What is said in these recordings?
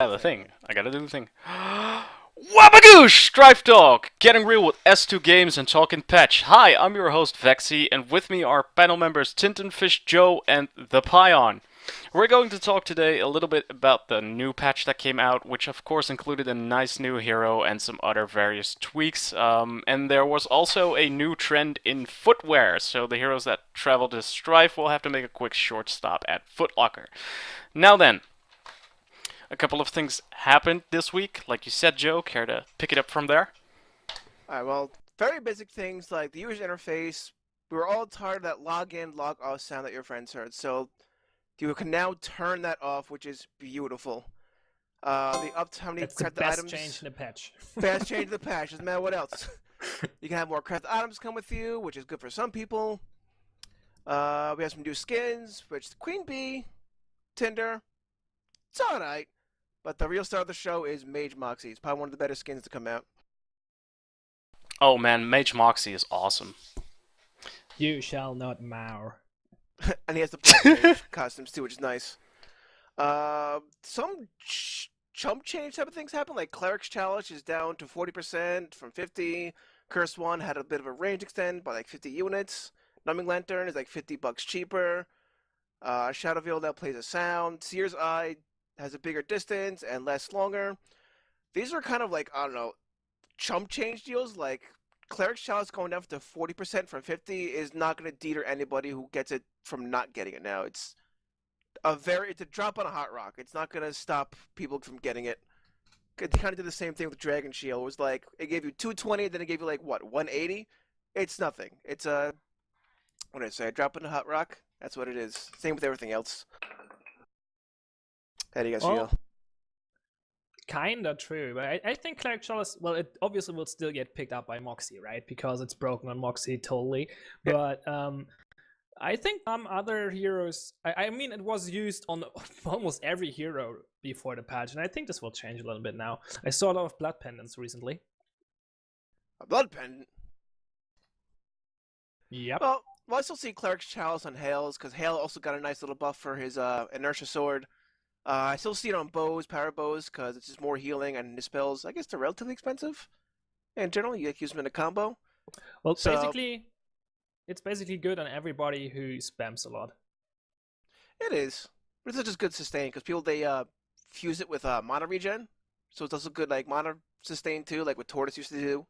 The thing. I gotta do the thing. Wabagoosh! Strife Talk! Getting real with S2 games and talking patch. Hi, I'm your host Vexxie, and with me are panel members Tintenfisch Joe and the Pion. We're going to talk today a little bit about the new patch that came out, which of course included a nice new hero and some other various tweaks. And there was also a new trend in footwear, so the heroes that travel to Strife will have to make a quick short stop at Foot Locker. Now then, a couple of things happened this week. Like you said, Joe, care to pick it up from there? Alright, well, very basic things like the user interface. We were all tired of that login, log off sound that your friends heard, so you can now turn that off, which is beautiful. The up to how many That's the crafted best items. change in the patch. Best change of the patch, doesn't matter what else. You can have more crafted items come with you, which is good for some people. We have some new skins, which the Queen Bee, Tinder, it's alright. But the real star of the show is Mage Moxie. It's probably one of the better skins to come out. Oh man, Mage Moxie is awesome. You shall not mow. And he has the black mage costumes too, which is nice. Some chump change type of things happen, like Cleric's Challenge is down to 40% from 50. Curse 1 had a bit of a range extend by like 50 units. Numbing Lantern is like $50 cheaper. Shadow Veil now plays a sound. Seer's Eye has a bigger distance and lasts longer. These are kind of like, I don't know, chump change deals. Like Cleric's Challenge going down to 40% from 50 is not going to deter anybody who gets it from not getting it now. It's a drop on a hot rock. It's not going to stop people from getting it. It kind of did the same thing with Dragon Shield. It was like, it gave you 220, then it gave you like, what, 180? It's nothing. It's a, what did I say, a drop on a hot rock? That's what it is. Same with everything else. How do you guys feel? Kinda true, but I think Cleric Chalice, well, it obviously will still get picked up by Moxie, right? Because it's broken on Moxie totally. But I think other heroes, I mean, it was used on almost every hero before the patch, and I think this will change a little bit now. I saw a lot of Blood Pendants recently. A Blood Pendant? Yep. Well, I still see Cleric's Chalice on Hales, because Hale also got a nice little buff for his Inertia Sword. I still see it on bows, power bows, because it's just more healing, and his spells, I guess they're relatively expensive. In general, you use them in a combo. Well, basically, it's basically good on everybody who spams a lot. It is. But it's just good sustain, because people, they fuse it with mana regen. So it's also good, like, mana sustain, too, like what Tortoise used to do.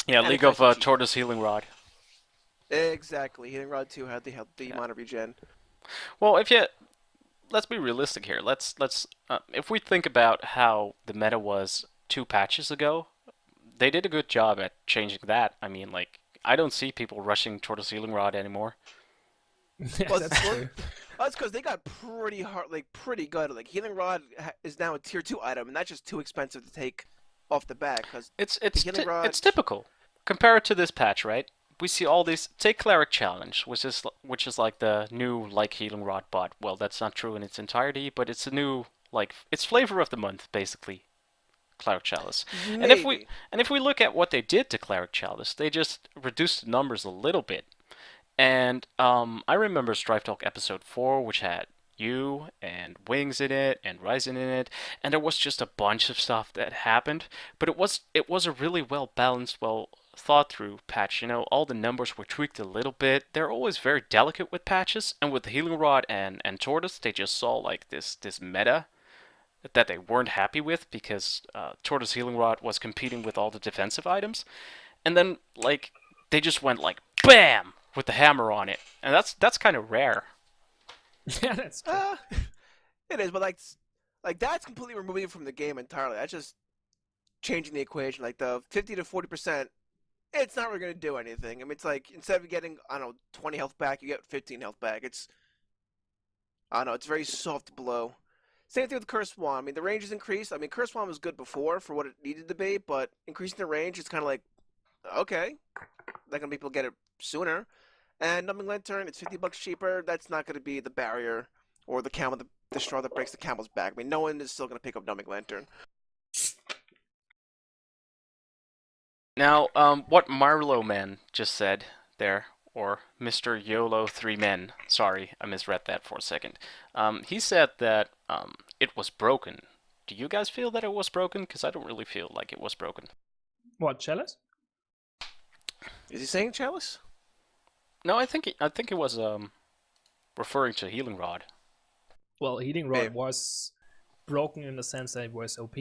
Yeah, And League it's of nice and cheap. Tortoise Healing Rod. Exactly. Healing Rod 2 had the mana regen. Well, let's be realistic here. If we think about how the meta was 2 patches ago, they did a good job at changing that. I mean, like, I don't see people rushing Tortoise Healing Rod anymore. Yeah, that's true. That's because they got pretty hard, like pretty good. Like Healing Rod is now a tier 2 item, and that's just too expensive to take off the bat. Because It's typical. Compare it to this patch, right? We see all these. Take Cleric Challenge, which is like the new like Healing Rod bot. Well, that's not true in its entirety, but it's a new it's flavor of the month basically. Cleric Chalice. Maybe. And if we look at what they did to Cleric Chalice, they just reduced the numbers a little bit. And I remember Strife Talk episode 4, which had you and Wings in it and Ryzen in it, and there was just a bunch of stuff that happened. But it was a really well balanced, well thought through patch. You know, all the numbers were tweaked a little bit. They're always very delicate with patches, and with the Healing Rod and Tortoise, they just saw like this meta that they weren't happy with because Tortoise Healing Rod was competing with all the defensive items, and then like they just went like BAM with the hammer on it, and that's kind of rare. Yeah, that's true. It is, but like that's completely removing it from the game entirely. That's just changing the equation. Like the 50 to 40%, it's not really going to do anything. I mean, it's like instead of getting, I don't know, 20 health back, you get 15 health back. I don't know, it's a very soft blow. Same thing with Curse 1. I mean, the range is increased. I mean, Curse 1 was good before for what it needed to be, but increasing the range, it's kind of like, okay, not going to people get it sooner. And Numbing Lantern, it's $50 cheaper. That's not going to be the barrier or the straw that breaks the camel's back. I mean, no one is still going to pick up Numbing Lantern. Now, what Marlowe Man just said there or Mr. YOLO 3 Men, sorry, I misread that for a second. He said that it was broken. Do you guys feel that it was broken? Because I don't really feel like it was broken. What, Chalice? Is he saying Chalice? No, I think it was referring to Healing Rod. Well, Healing Rod Maybe. was broken in the sense that it was OP.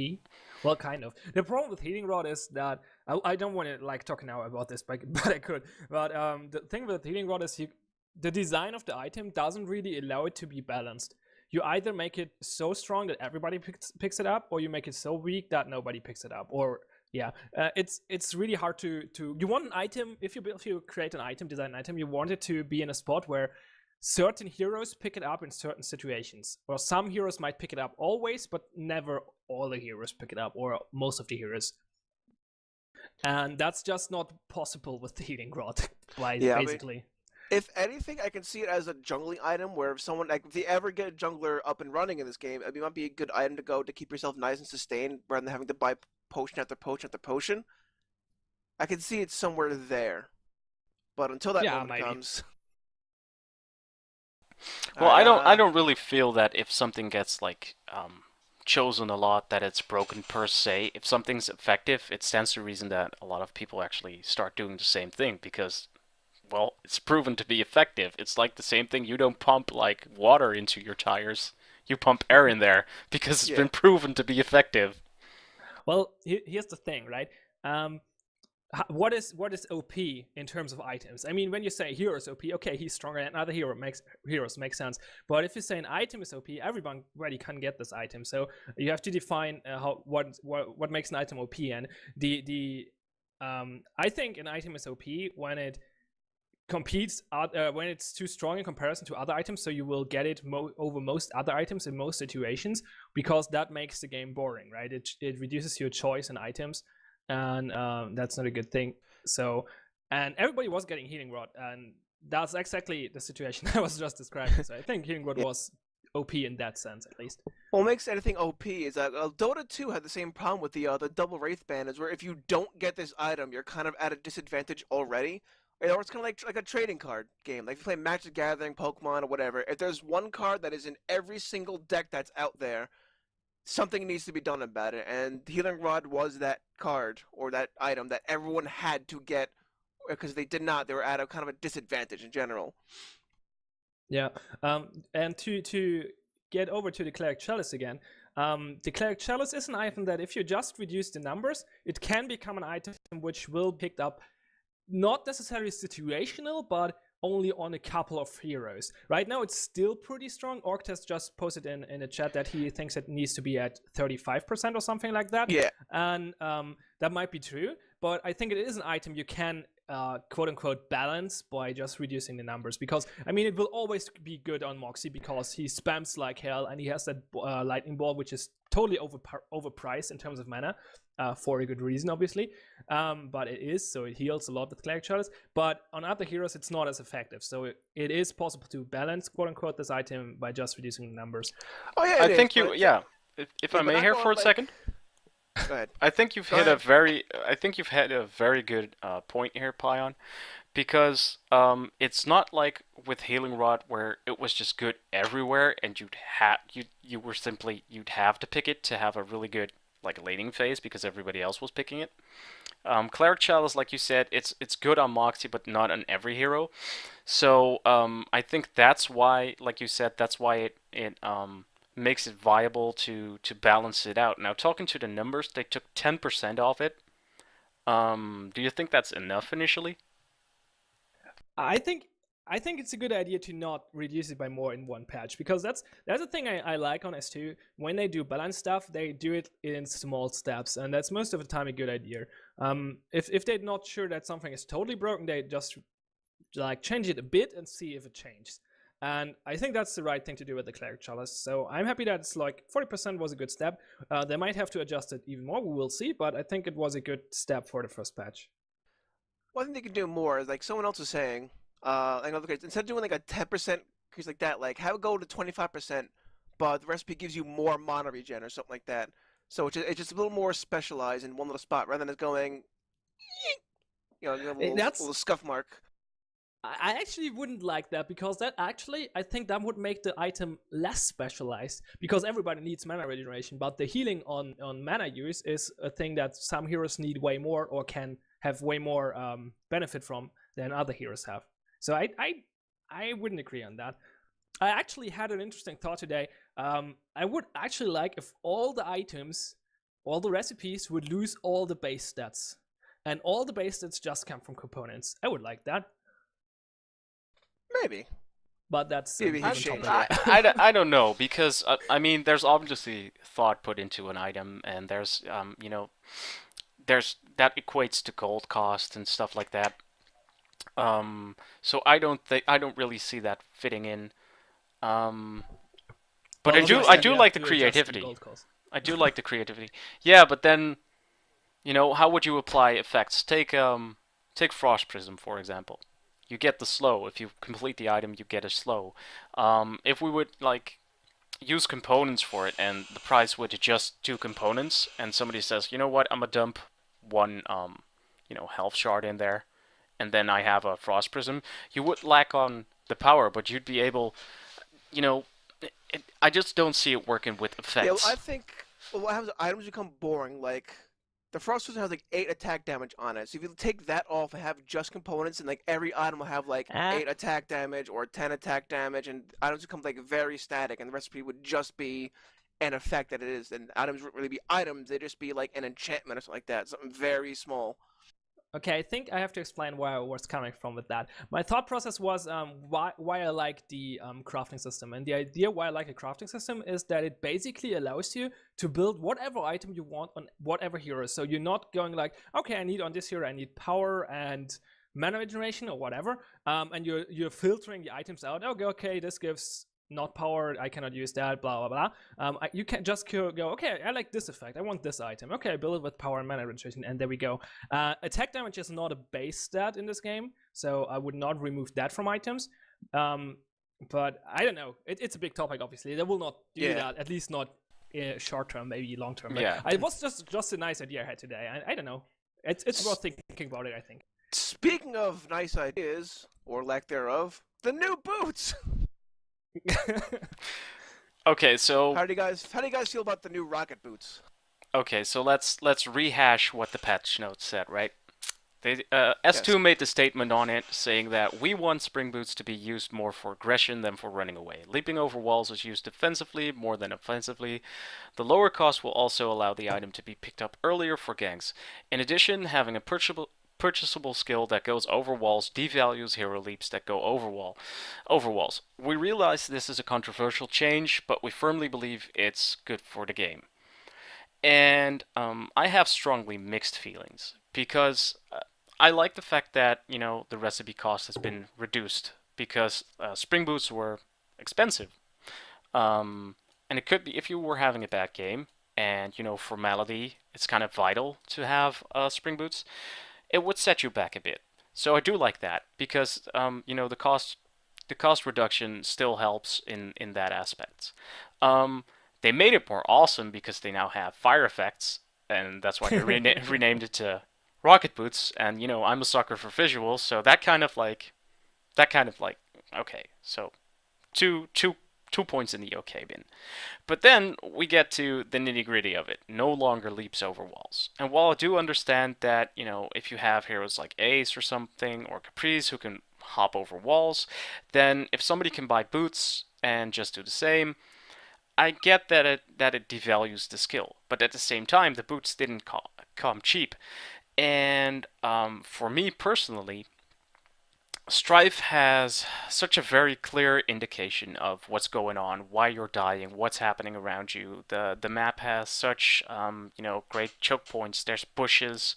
Well, kind of. The problem with Healing Rod is that I don't want to like talk now about this, but I could. But the thing with Healing Rod is the design of the item doesn't really allow it to be balanced. You either make it so strong that everybody picks it up, or you make it so weak that nobody picks it up. Or yeah, it's really hard to. You want an item if you create an item, design an item, you want it to be in a spot where certain heroes pick it up in certain situations. Or some heroes might pick it up always, but never all the heroes pick it up, or most of the heroes. And that's just not possible with the Healing Rod, Yeah, basically. if anything, I can see it as a jungling item where if someone, like, if you ever get a jungler up and running in this game, it might be a good item to go to keep yourself nice and sustained rather than having to buy potion after potion after potion. I can see it somewhere there. But until that Yeah, moment maybe. comes. Well, I don't really feel that if something gets like chosen a lot that it's broken per se. If something's effective, it stands to reason that a lot of people actually start doing the same thing because, well, it's proven to be effective. It's like the same thing. You don't pump like water into your tires. You pump air in there because it's Yeah. been proven to be effective. Well, here's the thing, right? What is OP in terms of items? I mean, when you say hero is OP, okay, he's stronger than other heroes makes sense. But if you say an item is OP, everyone already can get this item. So you have to define what makes an item OP. And I think an item is OP when it competes when it's too strong in comparison to other items, so you will get it over most other items in most situations, because that makes the game boring, right? It reduces your choice in items, and that's not a good thing. So, and everybody was getting Healing Rod, and that's exactly the situation I was just describing. So I think Healing Rod Yeah. was OP in that sense, at least. What makes anything OP is that Dota 2 had the same problem with the double Wraith ban, is where if you don't get this item, you're kind of at a disadvantage already. Or it's kind of like a trading card game. Like if you play Magic the Gathering, Pokemon, or whatever. If there's one card that is in every single deck that's out there, something needs to be done about it. And Healing Rod was that card or that item that everyone had to get, because they did not. They were at a kind of a disadvantage in general. Yeah, and to get over to the Cleric Chalice again, the Cleric Chalice is an item that if you just reduce the numbers, it can become an item which will be picked up, not necessarily situational, but only on a couple of heroes. Right now, it's still pretty strong. Orctest just posted in a chat that he thinks it needs to be at 35% or something like that. Yeah. And that might be true, but I think it is an item you can quote-unquote balance by just reducing the numbers, because I mean it will always be good on Moxie because he spams like hell and he has that lightning ball, which is totally overpriced in terms of mana, for a good reason obviously, but it is, so it heals a lot with Cleric Chalice. But on other heroes it's not as effective, so it is possible to balance quote-unquote this item by just reducing the numbers. Oh yeah, I think you, yeah. If I may here for a second. Go ahead. I think you've hit a very good point here, Pion, because it's not like with Healing Rod where it was just good everywhere and you'd have to pick it to have a really good like laning phase because everybody else was picking it. Cleric Chalice, like you said, it's good on Moxie but not on every hero. So I think that's why, like you said, that's why it makes it viable to balance it out. Now, talking to the numbers, they took 10% off it. Do you think that's enough initially? I think it's a good idea to not reduce it by more in one patch, because that's the thing I like on S2. When they do balance stuff, they do it in small steps, and that's most of the time a good idea. If they're not sure that something is totally broken, they just like change it a bit and see if it changes. And I think that's the right thing to do with the Cleric Chalice. So I'm happy that it's like 40% was a good step. They might have to adjust it even more, we will see, but I think it was a good step for the first patch. One thing they could do more is, like someone else was saying, instead of doing like a 10% increase like that, like have it go to 25%, but the recipe gives you more mana regen or something like that. So it's just a little more specialized in one little spot rather than it going, a little scuff mark. I actually wouldn't like that, because that actually, I think that would make the item less specialized, because everybody needs mana regeneration, but the healing on mana use is a thing that some heroes need way more, or can have way more benefit from than other heroes have. So I wouldn't agree on that. I actually had an interesting thought today. I would actually like if all the items, all the recipes would lose all the base stats, and all the base stats just come from components. I would like that. Maybe. But that's Maybe a he's different changed. topic. I don't know, because I mean, there's obviously thought put into an item, and there's there's that equates to gold cost and stuff like that. So I don't really see that fitting in. But Well, I obviously do you like have the to adjust the creativity. gold cost. I do like the creativity. Yeah, but then how would you apply effects? Take Frost Prism for example. You get the slow. If you complete the item, you get a slow. If we would like use components for it, and the price would adjust two components, and somebody says, you know what, I'm gonna dump one health shard in there, and then I have a Frost Prism, you would lack on the power, but you'd be able, you know, I just don't see it working with Yeah, well, I effects. think what happens is items become boring. Like the Frost Prism has like 8 attack damage on it. So if you take that off and have just components, and like every item will have like Ah, 8 attack damage or 10 attack damage, and items become like very static, and the recipe would just be an effect that it is. And items wouldn't really be items; they would just be like an enchantment or something like that, something very small. okay, I think I have to explain where I was coming from with that. My thought process was why I like the crafting system. And the idea why I like a crafting system is that it basically allows you to build whatever item you want on whatever hero. So you're not going like, okay, I need on this hero, I need power and mana regeneration or whatever. And you're filtering the items out. Okay, this gives not power, I cannot use that, blah, blah, blah. You can just go, okay, I like this effect, I want this item. Okay, I build it with power and mana regeneration, and there we go. Attack damage is not a base stat in this game, so I would not remove that from items. But I don't know. It's a big topic, obviously. They will not do Yeah. that, at least not short term, maybe long term. But Yeah. it was just a nice idea I had today. I don't know. It's worth thinking about it, I think. Speaking of nice ideas or lack thereof, the new boots. Okay, so How do you guys feel about the new rocket boots? let's rehash what the patch notes said, right? S2 Yes. made the statement on it saying that we want spring boots to be used more for aggression than for running away. Leaping over walls is used defensively more than offensively. The lower cost will also allow the item to be picked up earlier for ganks. In addition, having a purchasable skill that goes over walls devalues hero leaps that go over walls. We realize this is a controversial change, but we firmly believe it's good for the game. And I have strongly mixed feelings because I like the fact that the recipe cost has been reduced because spring boots were expensive, and it could be if you were having a bad game and formality it's kind of vital to have spring boots, it would set you back a bit. So I do like that because the cost reduction still helps in that aspect. Um, they made it more awesome because they now have fire effects, and that's why they renamed it to rocket boots. And I'm a sucker for visuals, so that kind of like okay. So two points in the okay bin. But then we get to the nitty gritty of it. No longer leaps over walls. And while I do understand that, if you have heroes like Ace or something, or Caprice who can hop over walls, then if somebody can buy boots and just do the same, I get that it devalues the skill. But at the same time, the boots didn't come cheap. And for me personally, Strife has such a very clear indication of what's going on, why you're dying, what's happening around you. The map has such great choke points. There's bushes.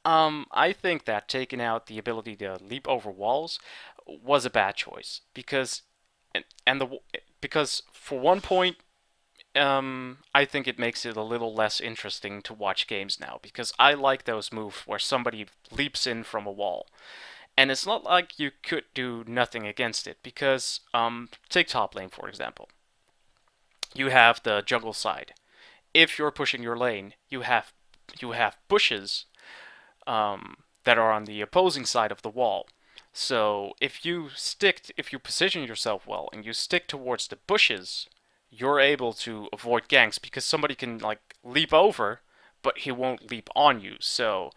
I think that taking out the ability to leap over walls was a bad choice because and the because for one point I think it makes it a little less interesting to watch games now because I like those moves where somebody leaps in from a wall. And it's not like you could do nothing against it because take top lane for example. You have the jungle side. If you're pushing your lane, you have bushes that are on the opposing side of the wall. So if you position yourself well and you stick towards the bushes, you're able to avoid ganks because somebody can like leap over, but he won't leap on you. So,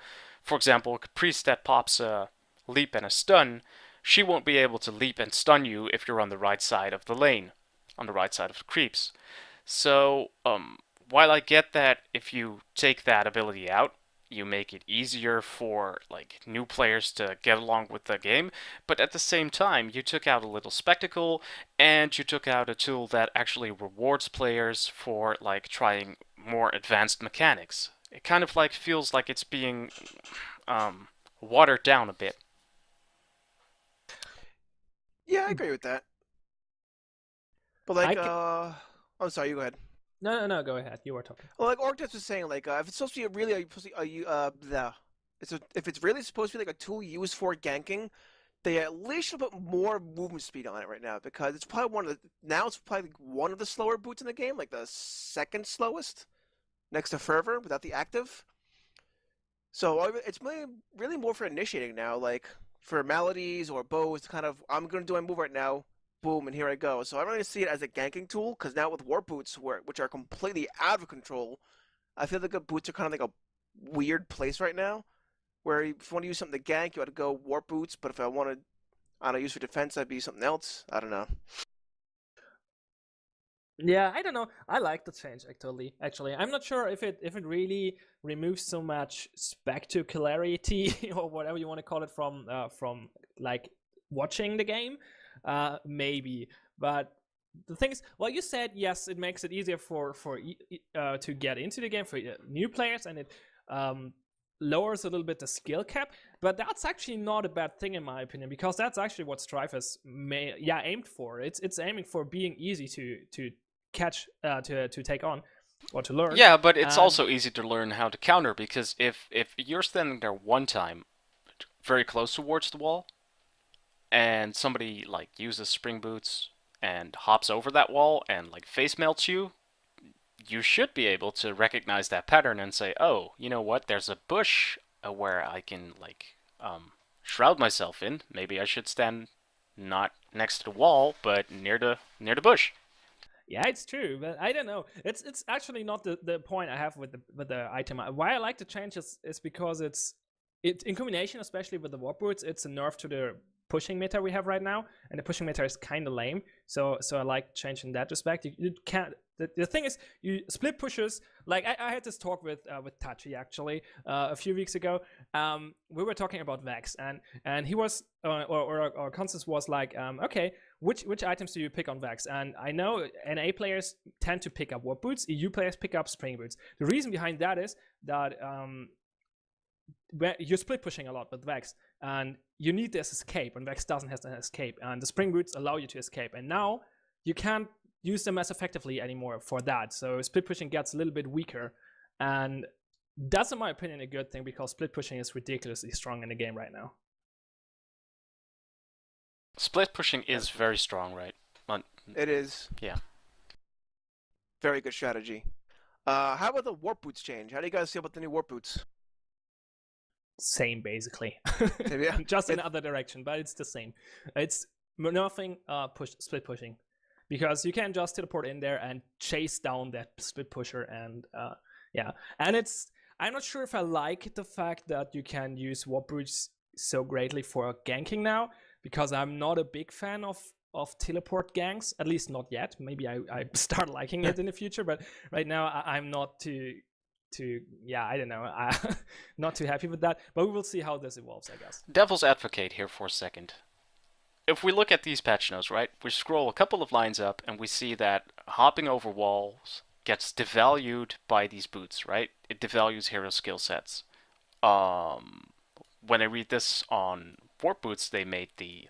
for example, a Caprice that pops a leap and a stun, she won't be able to leap and stun you if you're on the right side of the lane, on the right side of the creeps. So, while I get that if you take that ability out, you make it easier for like new players to get along with the game, but at the same time, you took out a little spectacle and you took out a tool that actually rewards players for like trying more advanced mechanics. It kind of like feels like it's being um, watered down a bit. Yeah, I agree with that. But I like, ca- I'm sorry, you go ahead. no, go ahead. You were talking. Well, like Orctest was saying, like if it's supposed to be a really, if it's really supposed to be like a tool used for ganking, they at least should put more movement speed on it right now because it's probably it's probably one of the slower boots in the game, like the second slowest next to Fervor without the active. So it's really more for initiating now, like for melodies or bows. Kind of, I'm gonna do my move right now, boom, and here I go. So I don't really see it as a ganking tool because now with warp boots, which are completely out of control, I feel like the boots are kind of like a weird place right now. Where if you want to use something to gank, you got to go warp boots. But if I want to, I don't know, use for defense, that'd be something else. I don't know. Yeah, I don't know. I like the change actually. Actually, I'm not sure if it really removes so much spectacularity or whatever you want to call it from like watching the game. Maybe, but the thing is, well, you said yes, it makes it easier for to get into the game for new players, and it lowers a little bit the skill cap. But that's actually not a bad thing in my opinion, because that's actually what Strife has aimed for. It's aiming for being easy to catch, to take on or to learn. Yeah, but it's And also easy to learn how to counter because if you're standing there one time, very close towards the wall, and somebody like uses spring boots and hops over that wall and like face melts you, you should be able to recognize that pattern and say, "Oh, you know what? There's a bush where I can like shroud myself in. Maybe I should stand not next to the wall, but near the bush." yeah, it's true, but I don't know. It's actually not the point I have with the item. Why I like the change is because it in combination, especially with the warp boots, it's a nerf to the pushing meta we have right now, and the pushing meta is kind of lame. So I like change in that respect. You can't. The thing is, you split pushes. Like I had this talk with Tachi actually a few weeks ago. We were talking about Vex, and he was or Constance was like, okay, which items do you pick on Vex? And I know NA players tend to pick up warp boots. EU players pick up spring boots. The reason behind that is that you're split pushing a lot with Vex, and you need this escape, and Vex doesn't have an escape, and the spring boots allow you to escape, and now you can't use them as effectively anymore for that. So split pushing gets a little bit weaker, and that's in my opinion a good thing, because split pushing is ridiculously strong in the game right now. Split pushing is very strong, right? It is Yeah. very good strategy. How about the warp boots change? How do you guys feel about the new warp boots? Same basically. Yeah, Just in other direction, but it's the same. It's nothing split pushing, because you can just teleport in there and chase down that split pusher, and yeah. And I'm not sure if I like the fact that you can use warp boots so greatly for ganking now, because I'm not a big fan of teleport ganks, at least not yet. Maybe I start liking it in the future, but right now I'm not too yeah, I don't know, not too happy with that, but we will see how this evolves, I guess. Devil's advocate here for a second. If we look at these patch notes, right, we scroll a couple of lines up and we see that hopping over walls gets devalued by these boots, right? It devalues hero skill sets. When I read this on warp boots, they made the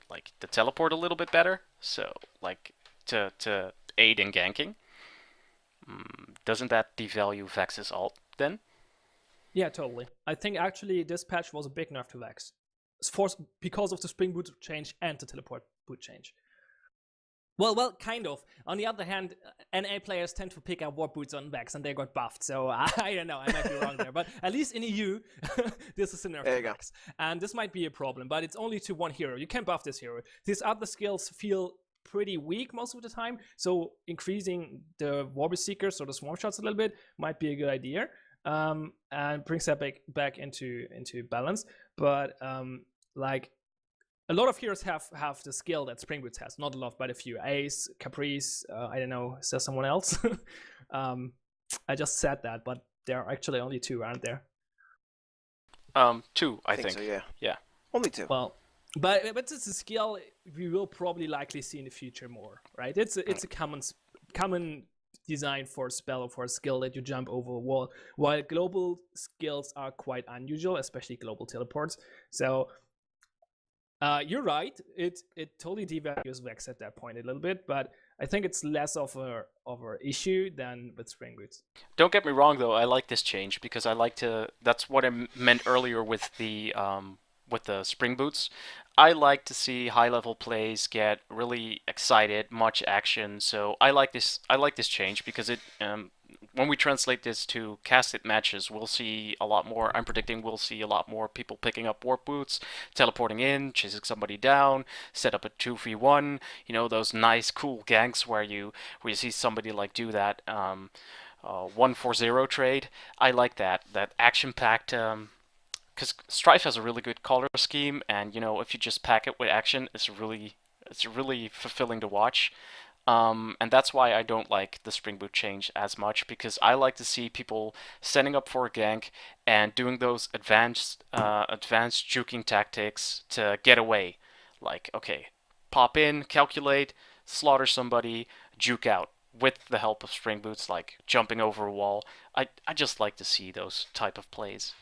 teleport a little bit better, so like to aid in ganking. Doesn't that devalue Vex's ult then? Yeah, totally. I think actually this patch was a big nerf to Vex, because of the spring boot change and the teleport boot change. Well, kind of. On the other hand, NA players tend to pick up warp boots on Vex, and they got buffed. So I don't know. I might be wrong there, but at least in EU, this is a nerf There to you go. Vex, and this might be a problem. But it's only to one hero. You can buff this hero. These other skills feel pretty weak most of the time. So increasing the Warby Seekers or the Swarm Shots a little bit might be a good idea, and brings that back into balance. But like, a lot of heroes have the skill that Spring Boots has. Not a lot, but a few. Ace, Caprice, I don't know, is there someone else? I just said that, but there are actually only two, aren't there? Two, I think. So, yeah. Yeah. Only two. Well, but it's a skill we will probably likely see in the future more, right? It's a common design for a spell or for a skill that you jump over a wall, while global skills are quite unusual, especially global teleports. So you're right. It totally devalues Vex at that point a little bit, but I think it's less of a issue than with Spring Boots. Don't get me wrong, though. I like this change because I like to. That's what I meant earlier with the Spring Boots. I like to see high-level plays get really excited, much action. So I like this. I like this change because it. When we translate this to casted matches, we'll see a lot more. I'm predicting we'll see a lot more people picking up warp boots, teleporting in, chasing somebody down, set up a 2v1. You know, those nice, cool ganks where you see somebody like do that 1-4-0 trade. I like that action-packed. Because Strife has a really good color scheme, and you know, if you just pack it with action, it's really fulfilling to watch. And that's why I don't like the Spring Boot change as much, because I like to see people setting up for a gank and doing those advanced juking tactics to get away. Like, okay, pop in, calculate, slaughter somebody, juke out with the help of Spring Boots, like jumping over a wall. I just like to see those type of plays.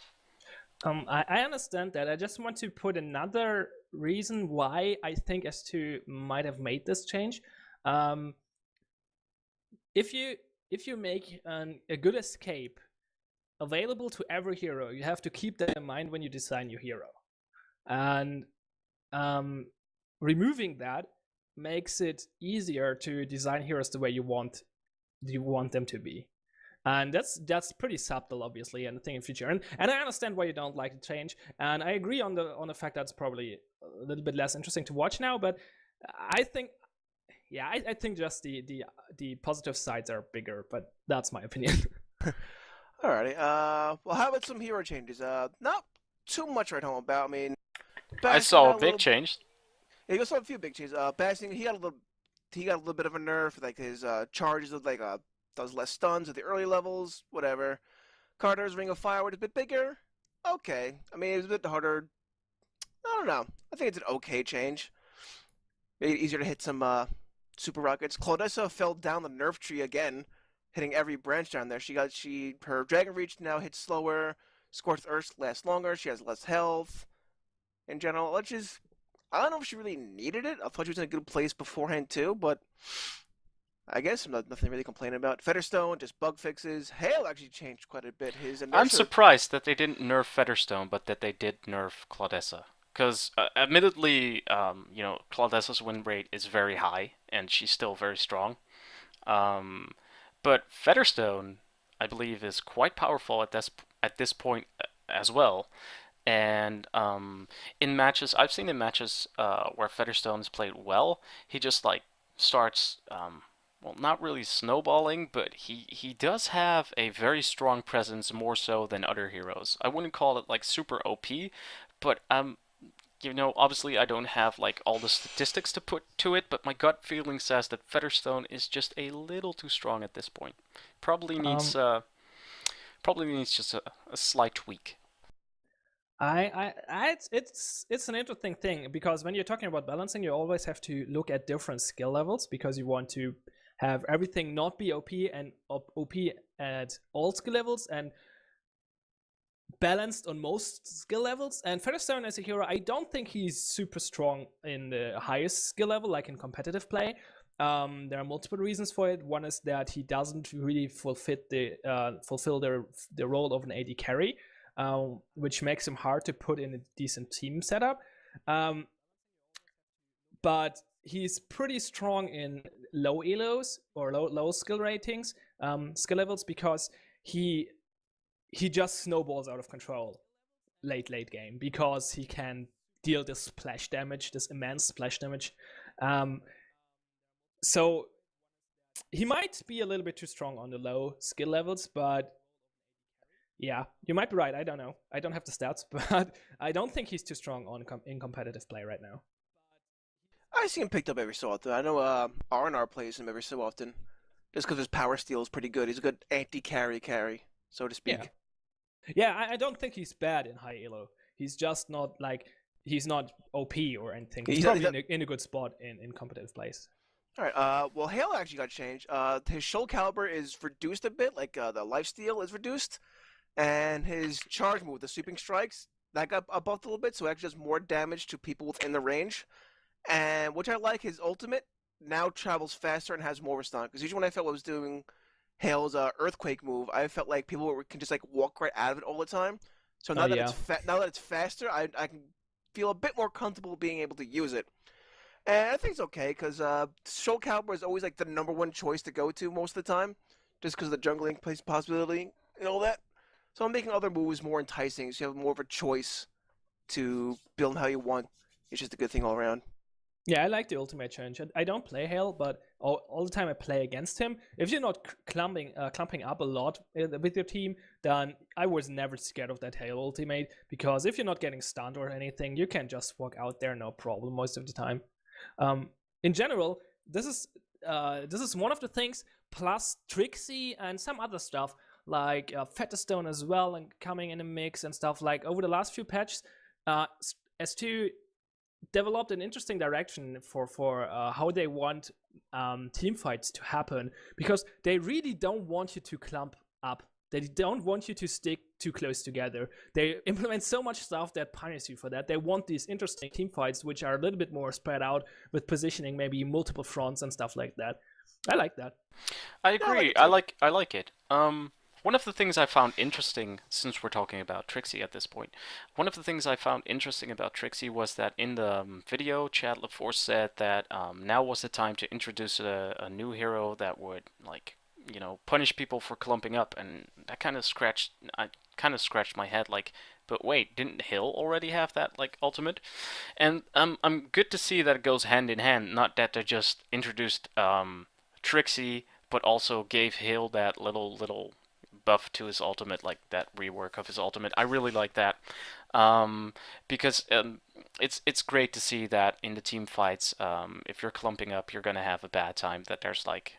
I understand that. I just want to put another reason why I think S2 might have made this change. If you make a good escape available to every hero, you have to keep that in mind when you design your hero. And removing that makes it easier to design heroes the way you want them to be. And that's pretty subtle, obviously, and I think in future. And I understand why you don't like the change. And I agree on the fact that's probably a little bit less interesting to watch now. But I think, yeah, I think just the positive sides are bigger. But that's my opinion. Alrighty. Well, how about some hero changes? Not too much right home about. I mean, I Bastion saw got a big change. Yeah, you saw a few big changes. Bastion, he got a little bit of a nerf. Like his charges of like does less stuns at the early levels. Whatever. Carter's Ring of Fire was a bit bigger. Okay. I mean, it was a bit harder. I don't know. I think it's an okay change. Made it easier to hit some super rockets. Claudessa fell down the nerf tree again, hitting every branch down there. Her Dragon Reach now hits slower. Scorched Earth lasts longer. She has less health. In general, which is, I don't know if she really needed it. I thought she was in a good place beforehand too, but I guess nothing really complaining about. Featherstone, just bug fixes. Hail actually changed quite a bit. His inertia. I'm surprised that they didn't nerf Featherstone, but that they did nerf Claudessa. Because, admittedly, you know, Claudessa's win rate is very high, and she's still very strong. But Featherstone, I believe, is quite powerful at this point as well. And in matches, I've seen in matches where Featherstone is played well, he just like starts, well, not really snowballing, but he does have a very strong presence, more so than other heroes. I wouldn't call it like super OP, but you know, obviously I don't have like all the statistics to put to it, but my gut feeling says that Featherstone is just a little too strong at this point. Probably needs just a slight tweak. It's an interesting thing, because when you're talking about balancing, you always have to look at different skill levels, because you want to have everything not be OP and OP at all skill levels and balanced on most skill levels. And Featherstone as a hero, I don't think he's super strong in the highest skill level, like in competitive play. There are multiple reasons for it. One is that he doesn't really fulfill the role of an AD carry, which makes him hard to put in a decent team setup. But he's pretty strong in low elos or low skill ratings, skill levels, because he just snowballs out of control late game because he can deal this splash damage, this immense splash damage. So he might be a little bit too strong on the low skill levels, but yeah, you might be right. I don't know. I don't have the stats, but I don't think he's too strong in competitive play right now. I see him picked up every so often. I know R&R plays him every so often, just because his power steal is pretty good. He's a good anti-carry, so to speak. Yeah, I don't think he's bad in high elo. He's just not like, he's not OP or anything. He's probably in a good spot in competitive plays. All right. Well, Halo actually got changed. His shoal caliber is reduced a bit, like the lifesteal is reduced, and his charge move, the sweeping strikes, that got buffed a little bit, so it actually does more damage to people within the range. And which I like, his ultimate now travels faster and has more stun. Because usually when I felt I was doing Hale's earthquake move, I felt like people can just like walk right out of it all the time. So now now that it's faster, I can feel a bit more comfortable being able to use it. And I think it's okay because Shoal Caliber is always like the #1 choice to go to most of the time, just because of the jungling possibility and all that. So I'm making other moves more enticing, so you have more of a choice to build how you want. It's just a good thing all around. Yeah, I like the ultimate change. I don't play Hale, but all the time I play against him. If you're not clumping up a lot with your team, then I was never scared of that Hale ultimate, because if you're not getting stunned or anything, you can just walk out there no problem most of the time. In general, this is one of the things, plus Trixie and some other stuff like Featherstone as well, and coming in the mix and stuff. Like over the last few patches, S2 developed an interesting direction for how they want team fights to happen, because they really don't want you to clump up. They don't want you to stick too close together. They implement so much stuff that punishes you for that. They want these interesting team fights which are a little bit more spread out, with positioning maybe multiple fronts and stuff like that. I like that. I agree. I like it. One of the things I found interesting, since we're talking about Trixie at this point, one of the things I found interesting about Trixie was that in the video, Chad LaForce said that now was the time to introduce a new hero that would, like, you know, punish people for clumping up, and that kind of scratched my head, like, but wait, didn't Hill already have that, like, ultimate? And I'm good to see that it goes hand in hand, not that they just introduced Trixie, but also gave Hill that little buff to his ultimate, like that rework of his ultimate. I really like that, because it's great to see that in the team fights, if you're clumping up, you're gonna have a bad time. That there's like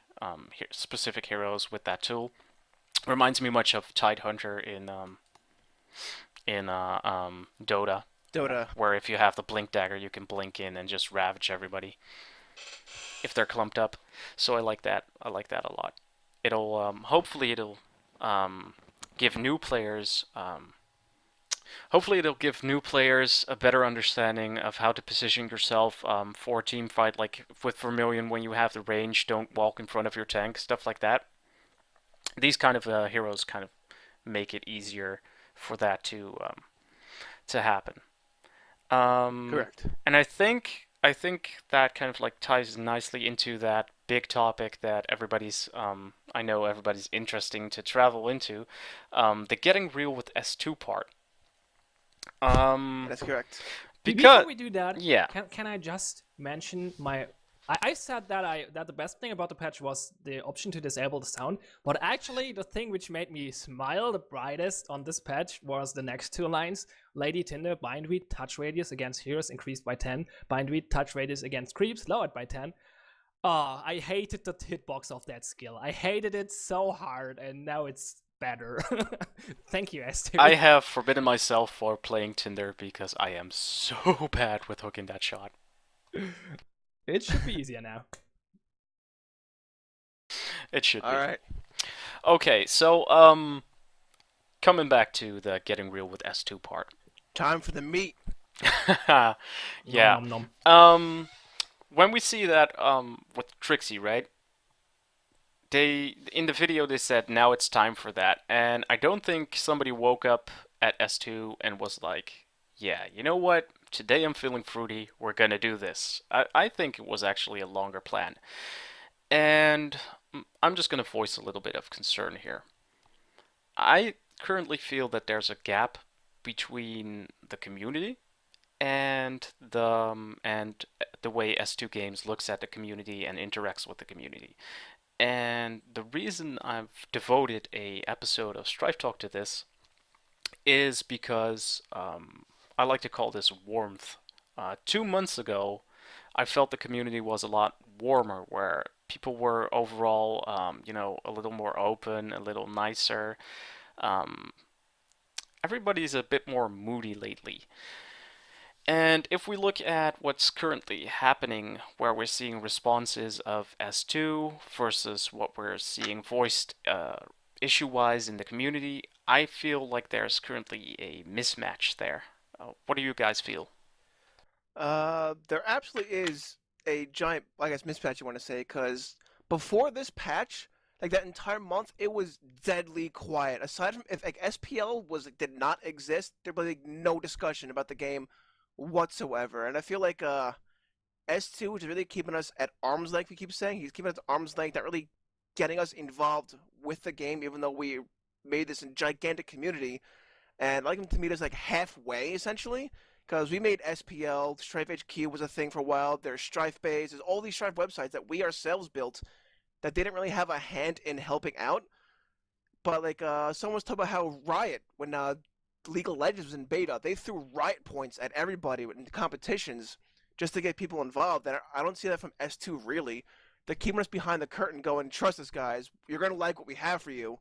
specific heroes with that tool. Reminds me much of Tidehunter in Dota. Dota. Where if you have the blink dagger, you can blink in and just ravage everybody if they're clumped up. So I like that. I like that a lot. It'll hopefully it'll give new players a better understanding of how to position yourself for a team fight, like with Vermilion when you have the range, don't walk in front of your tank, stuff like that. These kind of heroes kind of make it easier for that to happen. Correct. And I think that kind of like ties nicely into that big topic that I know everybody's interesting to travel into, the getting real with S2 part. That's correct. Before we do that, yeah, can I just mention my? I said that the best thing about the patch was the option to disable the sound, but actually the thing which made me smile the brightest on this patch was the next two lines. Lady Tinder, bindweed, touch radius against heroes increased by 10, bindweed, touch radius against creeps lowered by 10. Oh, I hated the hitbox of that skill. I hated it so hard, and now it's better. Thank you, S2. I have forbidden myself for playing Tinder because I am so bad with hooking that shot. It should be easier now. It should be. Alright. Okay, so, coming back to the getting real with S2 part. Time for the meat. Yeah. Nom, nom. When we see that, with Trixie, right? In the video they said, now it's time for that. And I don't think somebody woke up at S2 and was like, yeah, you know what? today I'm feeling fruity. We're gonna do this. I think it was actually a longer plan. And I'm just gonna voice a little bit of concern here. I currently feel that there's a gap between the community and the way S2 Games looks at the community and interacts with the community. And the reason I've devoted a episode of Strife Talk to this is because I like to call this warmth. 2 months ago, I felt the community was a lot warmer, where people were overall, a little more open, a little nicer. Um, Everybody's a bit more moody lately. And if we look at what's currently happening, where we're seeing responses of S2 versus what we're seeing voiced issue-wise in the community, I feel like there's currently a mismatch there. What do you guys feel? There absolutely is a giant, I guess, mismatch you want to say, because before this patch, like that entire month, it was deadly quiet. Aside from if like SPL was like, did not exist, there was like no discussion about the game whatsoever. And I feel like S2, which is really keeping us at arm's length, we keep saying he's keeping us at arm's length, not really getting us involved with the game, even though we made this gigantic community. And I'd like him to meet us like halfway, essentially. Because we made SPL, Strife HQ was a thing for a while. There's Strife Base, there's all these Strife websites that we ourselves built that they didn't really have a hand in helping out. But like, someone was talking about how Riot, when League of Legends was in beta, they threw Riot points at everybody in competitions just to get people involved. And I don't see that from S2 really. They're keeping us behind the curtain, going, "Trust us, guys. You're gonna like what we have for you."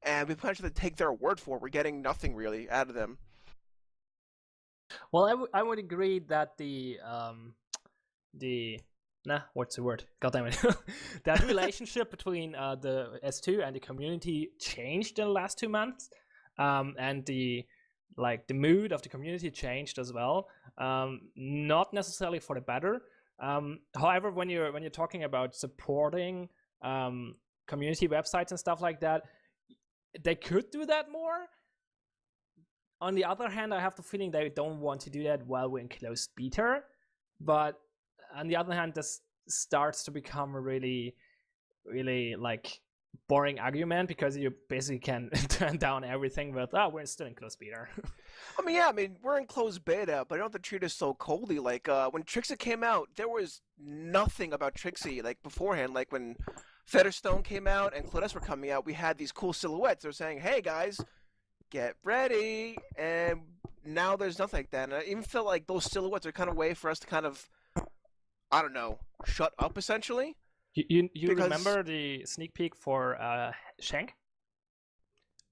And we potentially take their word for it. We're getting nothing really out of them. Well, I would agree that what's the word? God damn it! That relationship between the S2 and the community changed in the last 2 months, and the mood of the community changed as well. Not necessarily for the better. However, when you're talking about supporting community websites and stuff like that, they could do that more. On the other hand, I have the feeling they don't want to do that while we're in closed beta. But on the other hand, this starts to become a really, really like boring argument, because you basically can turn down everything with, "Oh, we're still in closed beta." I mean, we're in closed beta, but I don't have to treat us so coldly. Like, when Trixie came out, there was nothing about Trixie, like, beforehand. Like, when Featherstone came out and Clodes were coming out, we had these cool silhouettes. They were saying, "Hey, guys, get ready," and now there's nothing like that. And I even feel like those silhouettes are kind of a way for us to kind of, I don't know, shut up, essentially. You Because remember the sneak peek for Shank?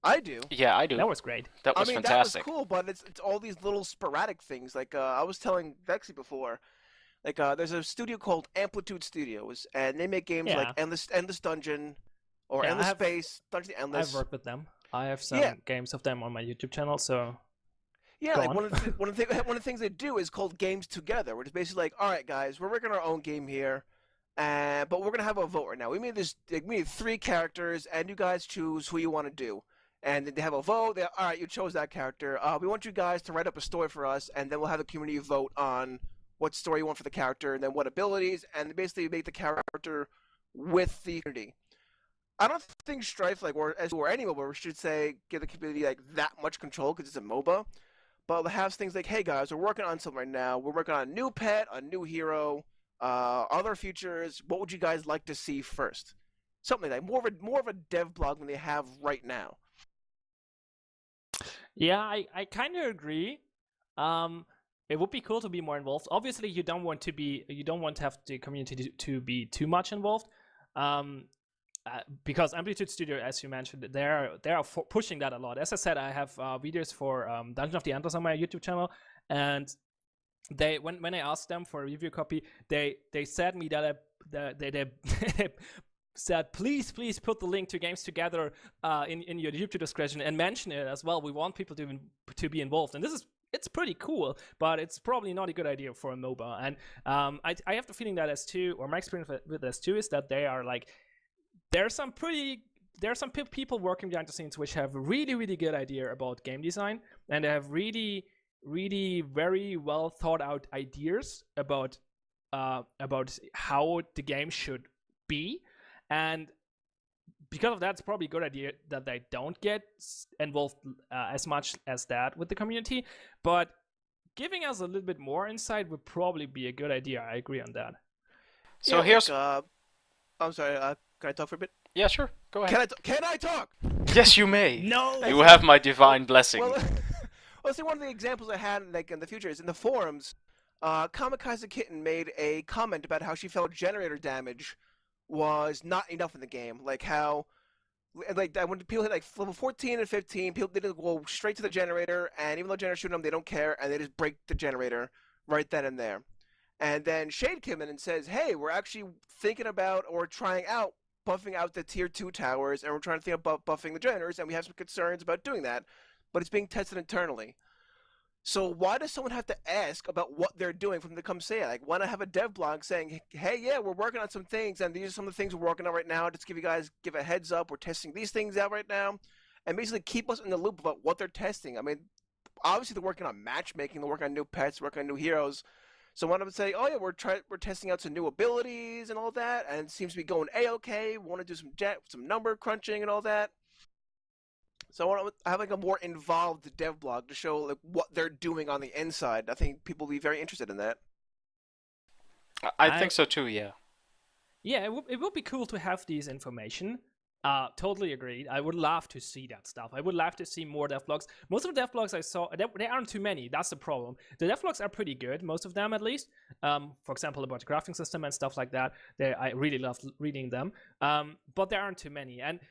I do. Yeah, I do. That was great. That I was mean, fantastic. that was cool, but it's all these little sporadic things. Like, I was telling Vexxie before, like, there's a studio called Amplitude Studios, and they make games like Yeah. Endless Dungeon, or Yeah, Endless Space, Dungeon I've Endless. worked with them. I have some Yeah, games of them on my YouTube channel, so yeah. go Like on. one of the things they do is called Games Together, which is basically like, all right, guys, we're working our own game here, but we're gonna have a vote right now. We made this. Like, we made 3 characters, and you guys choose who you want to do. And then they have a vote. All right, you chose that character. We want you guys to write up a story for us, and then we'll have the community vote on what story you want for the character, and then what abilities, and basically make the character with the community. I don't think Strife, like, or any MOBA, should say give the community like that much control because it's a MOBA. But it has things like, "Hey guys, we're working on something right now. We're working on a new pet, a new hero, other features. What would you guys like to see first?" Something like that. More of a dev blog than they have right now. Yeah, I kind of agree. It would be cool to be more involved. Obviously, you don't want to have the community to be too much involved. Because Amplitude Studio, as you mentioned, they are pushing that a lot. As I said, I have videos for Dungeon of the Endless on my YouTube channel, and they when I asked them for a review copy, they said me that they said, please put the link to Games Together in your YouTube description and mention it as well. We want people to be involved, and it's pretty cool, but it's probably not a good idea for a MOBA. And I have the feeling that S2, or my experience with S2, is that they are like, there are some people working behind the scenes which have a really, really good idea about game design, and they have really, really very well thought out ideas about how the game should be, and because of that, it's probably a good idea that they don't get involved as much as that with the community. But giving us a little bit more insight would probably be a good idea. I agree on that. So Yeah, like here's I'm sorry. Can I talk for a bit? yeah, sure, go ahead. Can I talk? Yes, you may. No. You have my divine blessing. Well, well, see, one of the examples I had like in the future is in the forums. Kamikaze Kitten made a comment about how she felt generator damage was not enough in the game. Like how, like that when people hit like level 14 and 15, people they just go straight to the generator, and even though generator shooting them, they don't care, and they just break the generator right then and there. And then Shade came in and says, "Hey, we're actually thinking about or trying out buffing out the tier 2 towers, and we're trying to think about buffing the generators, and we have some concerns about doing that, but it's being tested internally." So why does someone have to ask about what they're doing for them to come say it? Like, why not have a dev blog saying, "Hey, yeah, we're working on some things, and these are some of the things we're working on right now. Just give a heads up. We're testing these things out right now," and basically keep us in the loop about what they're testing. I mean, obviously they're working on matchmaking, they're working on new pets, working on new heroes. So one of them say, "Oh yeah, we're testing out some new abilities and all that, and it seems to be going a-okay. We want to do some number crunching and all that." So I want to have like a more involved dev blog to show like what they're doing on the inside. I think people will be very interested in that. I think so too, yeah. Yeah, it would be cool to have these information. Totally agreed. I would love to see that stuff. I would love to see more devlogs. Most of the devlogs I saw, there aren't too many. That's the problem. The devlogs are pretty good, most of them at least. For example, about the crafting system and stuff like that. I really love reading them. But there aren't too many, and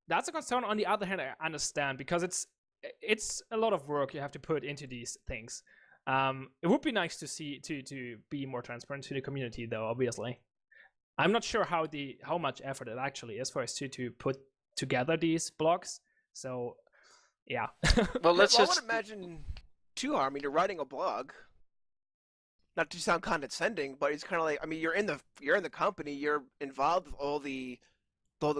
that's a concern. On the other hand, I understand, because it's a lot of work you have to put into these things. It would be nice to see to be more transparent to the community, though. Obviously, I'm not sure how much effort it actually is for us to put together these blogs. So, yeah. Well, let's I just would imagine too hard. I mean, you're writing a blog. Not to sound condescending, but it's kind of like, I mean, you're in the company, you're involved with all the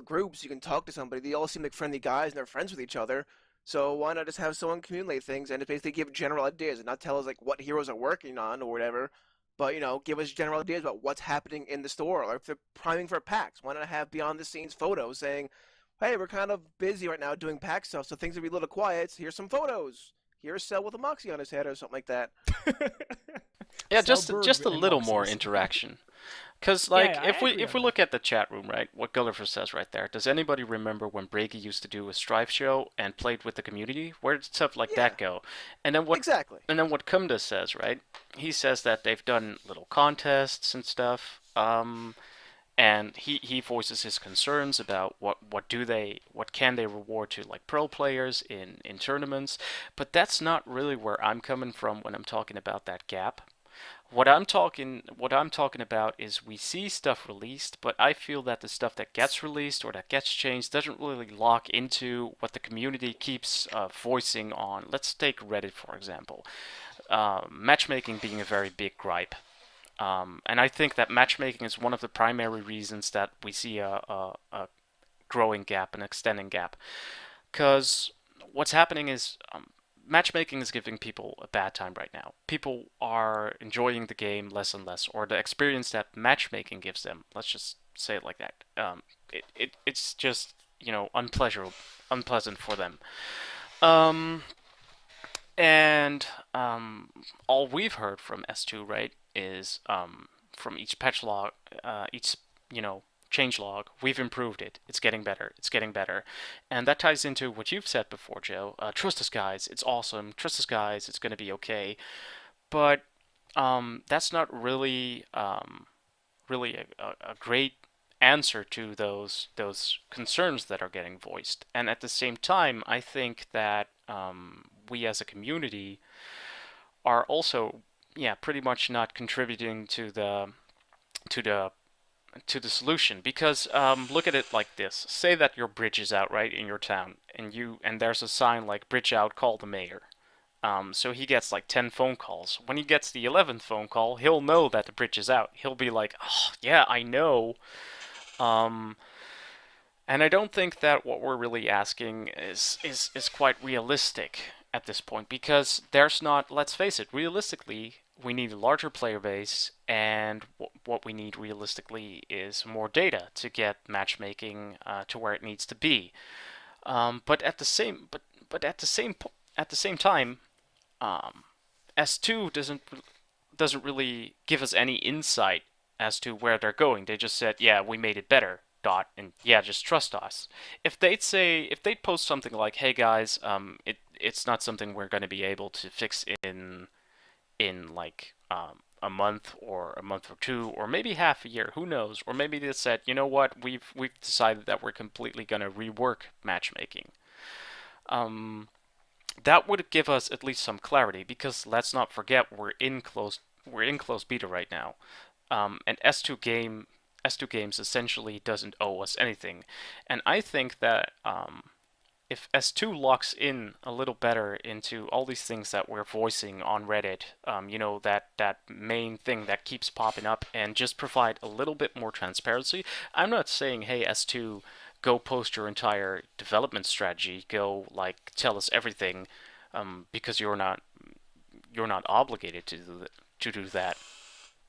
groups. You can talk to somebody. They all seem like friendly guys, and they're friends with each other. So why not just have someone communicate things and just basically give general ideas and not tell us like what heroes are working on or whatever, but give us general ideas about what's happening in the store, or if they're priming for packs. Why not have behind the scenes photos saying, "Hey, we're kind of busy right now doing pack stuff, so things will be a little quiet. Here's some photos. Here's Cell with a Moxie on his head," or something like that. yeah, Cell just a Bird and little more Moxies. interaction. Because like Yeah, I if we agree if on we look at the chat room, right, what Gulliver says right there, does anybody remember when Brady used to do a Strife show and played with the community? Where did stuff like Yeah, that go? And then what exactly. Kumda says, right? He says that they've done little contests and stuff. And he voices his concerns about what can they reward to like pro players in tournaments, but that's not really where I'm coming from when I'm talking about that gap. What I'm talking about is we see stuff released, but I feel that the stuff that gets released or that gets changed doesn't really lock into what the community keeps voicing on. Let's take Reddit for example. Matchmaking being a very big gripe. And I think that matchmaking is one of the primary reasons that we see a growing gap, an extending gap. Because what's happening is matchmaking is giving people a bad time right now. People are enjoying the game less and less, or the experience that matchmaking gives them. Let's just say it like that. It's just unpleasant for them. Um, and all we've heard from S2, right, is from each patch log, each change log, we've improved it. It's getting better. It's getting better, and that ties into what you've said before, Joe. Trust us, guys. It's awesome. Trust us, guys. It's gonna be okay. But that's not really a great answer to those concerns that are getting voiced. And at the same time, I think that we as a community are also, yeah, pretty much not contributing to the to the solution, because look at it like this: say that your bridge is out right in your town, and there's a sign like "bridge out, call the mayor." So he gets like 10 phone calls. When he gets the 11th phone call, he'll know that the bridge is out. He'll be like, "Oh yeah, I know." Um, and I don't think that what we're really asking is quite realistic. at this point because there's not, let's face it, realistically, we need a larger player base, and what we need realistically is more data to get matchmaking to where it needs to be. But at the same but at the same time, um, S2 doesn't really give us any insight as to where they're going. They just said, "Yeah, we made it better." Dot and yeah, just trust us. If they'd post something like, "Hey guys, it's not something we're going to be able to fix in like a month or two, or maybe half a year, who knows?" Or maybe they said, "You know what? We've decided that we're completely going to rework matchmaking." Um, that would give us at least some clarity because let's not forget we're in close beta right now, and S2 Games essentially doesn't owe us anything, and I think that if S2 locks in a little better into all these things that we're voicing on Reddit, that main thing that keeps popping up, and just provide a little bit more transparency. I'm not saying, hey, S2, go post your entire development strategy, go like tell us everything, because you're not obligated to do that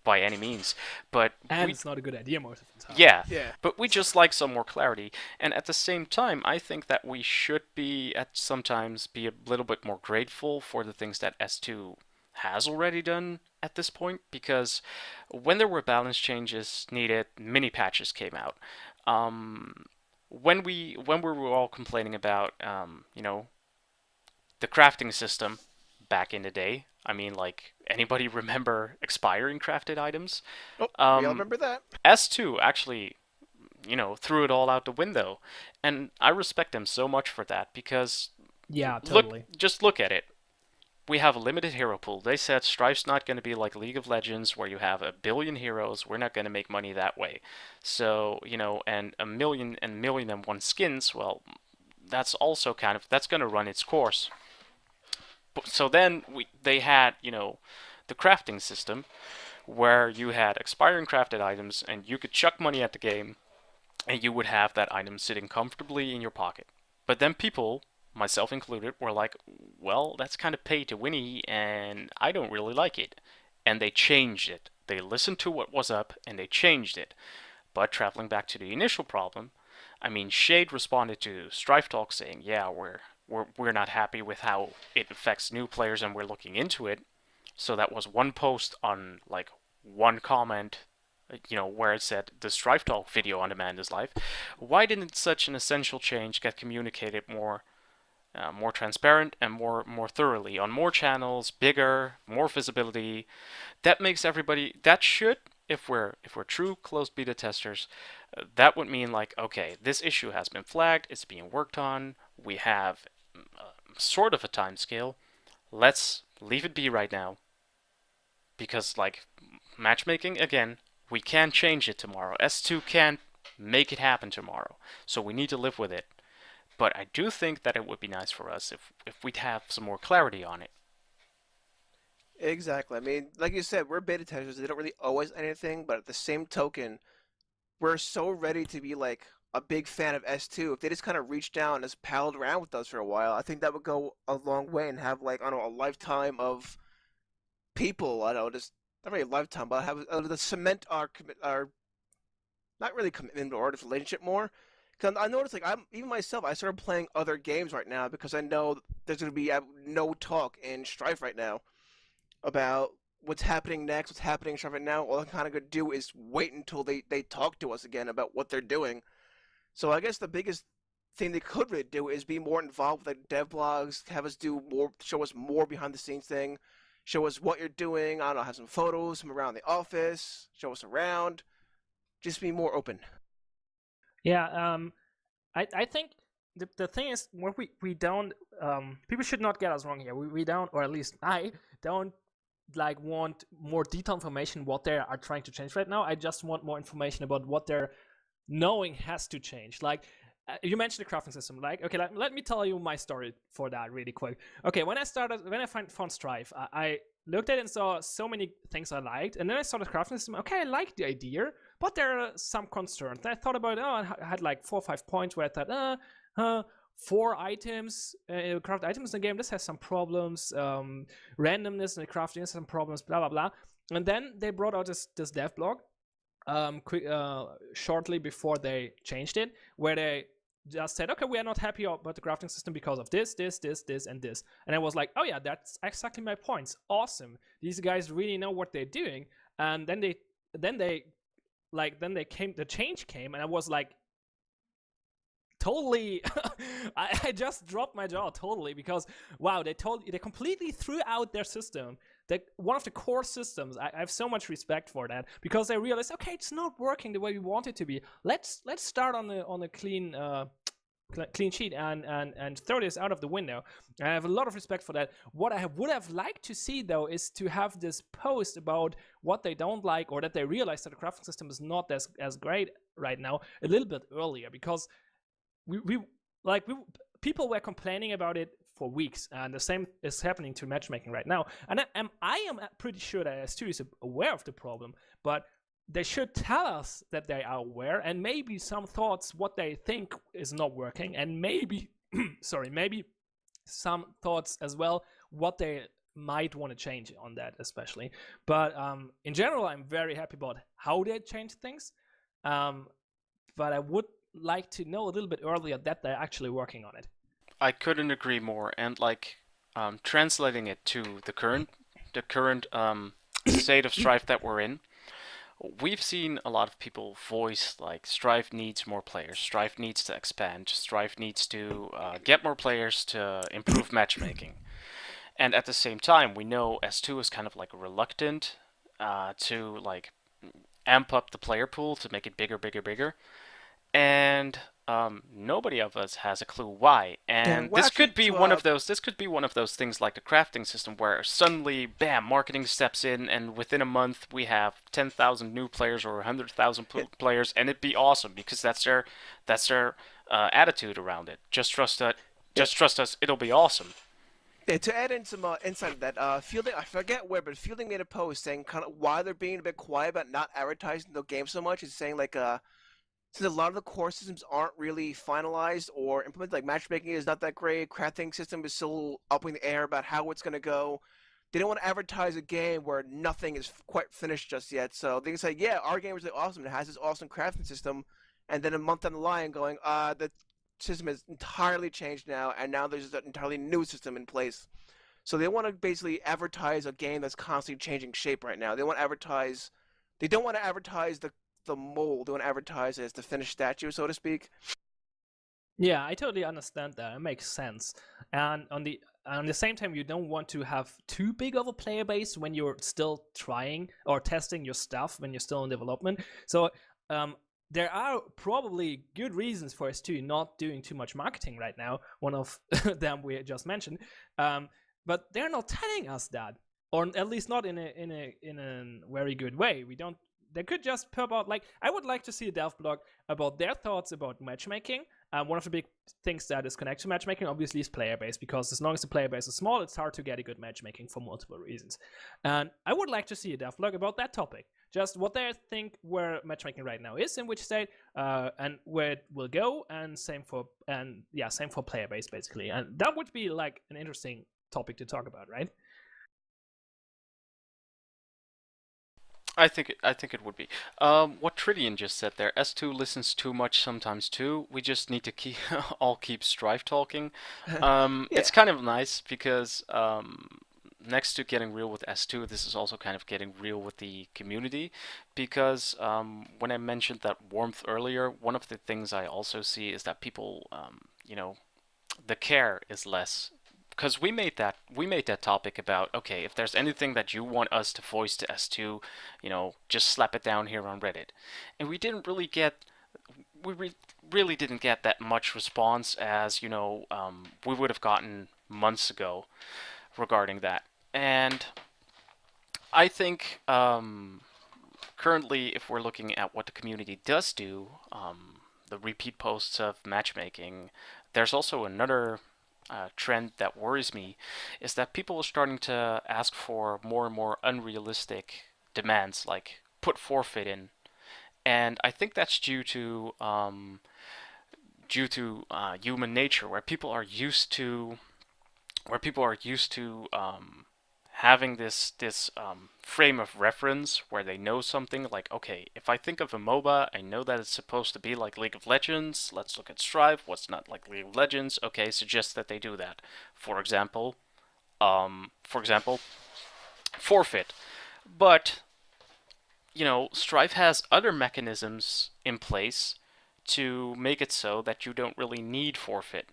by any means. But And we it's not a good idea most of the time. yeah, Yeah. but we just like some more clarity. And at the same time, I think that we should be at sometimes be a little bit more grateful for the things that S2 has already done at this point, because when there were balance changes needed, mini patches came out. Um, when we were all complaining about the crafting system back in the day, I mean, like, anybody remember expiring crafted items? Oh, we all Um, remember that. S2 actually, threw it all out the window. And I respect them so much for that because Yeah, look, totally. just look at it. We have a limited hero pool. They said Strife's not going to be like League of Legends where you have a billion heroes. We're not going to make money that way. So, and a million and one skins, well, that's also that's going to run its course. So then they had, the crafting system where you had expiring crafted items and you could chuck money at the game and you would have that item sitting comfortably in your pocket. But then people, myself included, were like, well, that's kind of pay to winny and I don't really like it. And they changed it. They listened to what was up and they changed it. But traveling back to the initial problem, I mean, Shade responded to Strife Talk saying, yeah, we're not happy with how it affects new players and we're looking into it. So that was one post on like one comment, where it said the Strife Talk video on demand is live. Why didn't such an essential change get communicated more transparent and more thoroughly on more channels, bigger, more visibility? That makes everybody. That should, if we're true closed beta testers, that would mean like, okay, this issue has been flagged, it's being worked on, we have sort of a time scale. Let's leave it be right now because like matchmaking again, we can't change it tomorrow. S2 can't make it happen tomorrow, so we need to live with it. But I do think that it would be nice for us if we'd have some more clarity on it. Exactly. I mean, like you said, we're beta testers. They don't really owe us anything, but at the same token, we're so ready to be like a big fan of S2. If they just kind of reached down and just palled around with us for a while, I think that would go a long way and have like, I don't know, a lifetime of people. I don't know, just not really a lifetime, but have the cement our not really commitment or this relationship more. Because I noticed, like, I'm even myself, I started playing other games right now because I know there's going to be no talk in Strife right now about what's happening next, what's happening in Strife right now. All I'm kind of going to do is wait until they talk to us again about what they're doing. So I guess the biggest thing they could really do is be more involved with like dev blogs, have us do more, show us more behind the scenes thing, show us what you're doing. I don't know, have some photos from around the office, show us around, just be more open. Yeah, I think the thing is what we don't people should not get us wrong here. We don't, or at least I don't like want more detailed information what they are trying to change right now. I just want more information about what they're knowing has to change. Like you mentioned the crafting system. Like, okay, let me tell you my story for that really quick. Okay, when I found Strife, I looked at it and saw so many things I liked, and then I saw the crafting system. Okay, I liked the idea, but there are some concerns. And I thought about it. Oh, I had like 4 or 5 points where I thought, 4 items, craft items in the game. This has some problems. Randomness in the crafting has some problems. Blah blah blah. And then they brought out this dev blog, shortly before they changed it, where they just said, okay, we are not happy about the crafting system because of this, and this. And I was like, oh yeah, that's exactly my points. Awesome. These guys really know what they're doing. And then the change came, and I was like, totally I just dropped my jaw totally, because wow, they completely threw out their system, one of the core systems. I have so much respect for that, because they realized, okay, it's not working the way we want it to be. Let's start on a clean sheet and throw this out of the window. I have a lot of respect for that. What I would have liked to see, though, is to have this post about what they don't like, or that they realize that the crafting system is not as great right now, a little bit earlier, because people were complaining about it for weeks, and the same is happening to matchmaking right now. And I am pretty sure that S2 is aware of the problem, but they should tell us that they are aware, and maybe some thoughts what they think is not working, and maybe maybe some thoughts as well what they might want to change on that, especially. But in general, I'm very happy about how they changed things, but I would like to know a little bit earlier that they're actually working on it. I couldn't agree more. And like translating it to the current state of Strife that we're in, we've seen a lot of people voice like Strife needs more players, Strife needs to expand, Strife needs to get more players to improve matchmaking. And at the same time, we know S2 is kind of like reluctant to like amp up the player pool to make it bigger, bigger, bigger. And nobody of us has a clue why. And Well, this actually, could be one of those. This could be one of those things like the crafting system, where suddenly, bam, marketing steps in, and within a month we have 10,000 new players or 100,000 players, and it'd be awesome, because that's their attitude around it. Just trust that. Just trust us. It'll be awesome. Yeah, to add in some insight to that, Fielding, I forget where, but Fielding made a post saying kind of why they're being a bit quiet about not advertising the game so much. Is saying like, since a lot of the core systems aren't really finalized or implemented, like matchmaking is not that great, crafting system is still up in the air about how it's going to go. They don't want to advertise a game where nothing is quite finished just yet. So they can say, yeah, our game is really awesome. It has this awesome crafting system. And then a month down the line going, the system has entirely changed now, and now there's an entirely new system in place. So they want to basically advertise a game that's constantly changing shape right now. They want to advertise. They don't want to advertise the mold. They want to advertise it as the finished statue, so to speak. Yeah, I totally understand that. It makes sense. And on the same time, you don't want to have too big of a player base when you're still trying or testing your stuff, when you're still in development. So there are probably good reasons for S2 not doing too much marketing right now. One of them we just mentioned, but they're not telling us that, or at least not in a very good way. We don't. They could just pop out, like, I would like to see a dev blog about their thoughts about matchmaking. One of the big things that is connected to matchmaking, obviously, is player base, because as long as the player base is small, it's hard to get a good matchmaking for multiple reasons. And I would like to see a dev blog about that topic. Just what they think where matchmaking right now is, in which state, and where it will go, and same for player base, basically. And that would be like an interesting topic to talk about, right? I think it would be. What Tridian just said there, S2 listens too much sometimes too. We just need to keep Strife talking. Yeah. It's kind of nice, because next to getting real with S2, this is also kind of getting real with the community, because when I mentioned that warmth earlier, one of the things I also see is that people, the care is less. Because we made that topic about, okay, if there's anything that you want us to voice to S2, just slap it down here on Reddit, and we didn't really get really didn't get that much response as we would have gotten months ago regarding that. And I think currently, if we're looking at what the community does do, the repeat posts of matchmaking, there's also another trend that worries me, is that people are starting to ask for more and more unrealistic demands, like put forfeit in. And I think that's due to due to human nature, where people are used to having this frame of reference where they know something like, okay, if I think of a MOBA, I know that it's supposed to be like League of Legends. Let's look at Strife. What's not like League of Legends? Okay, suggest that they do that. For example, for example, forfeit. But Strife has other mechanisms in place to make it so that you don't really need forfeit,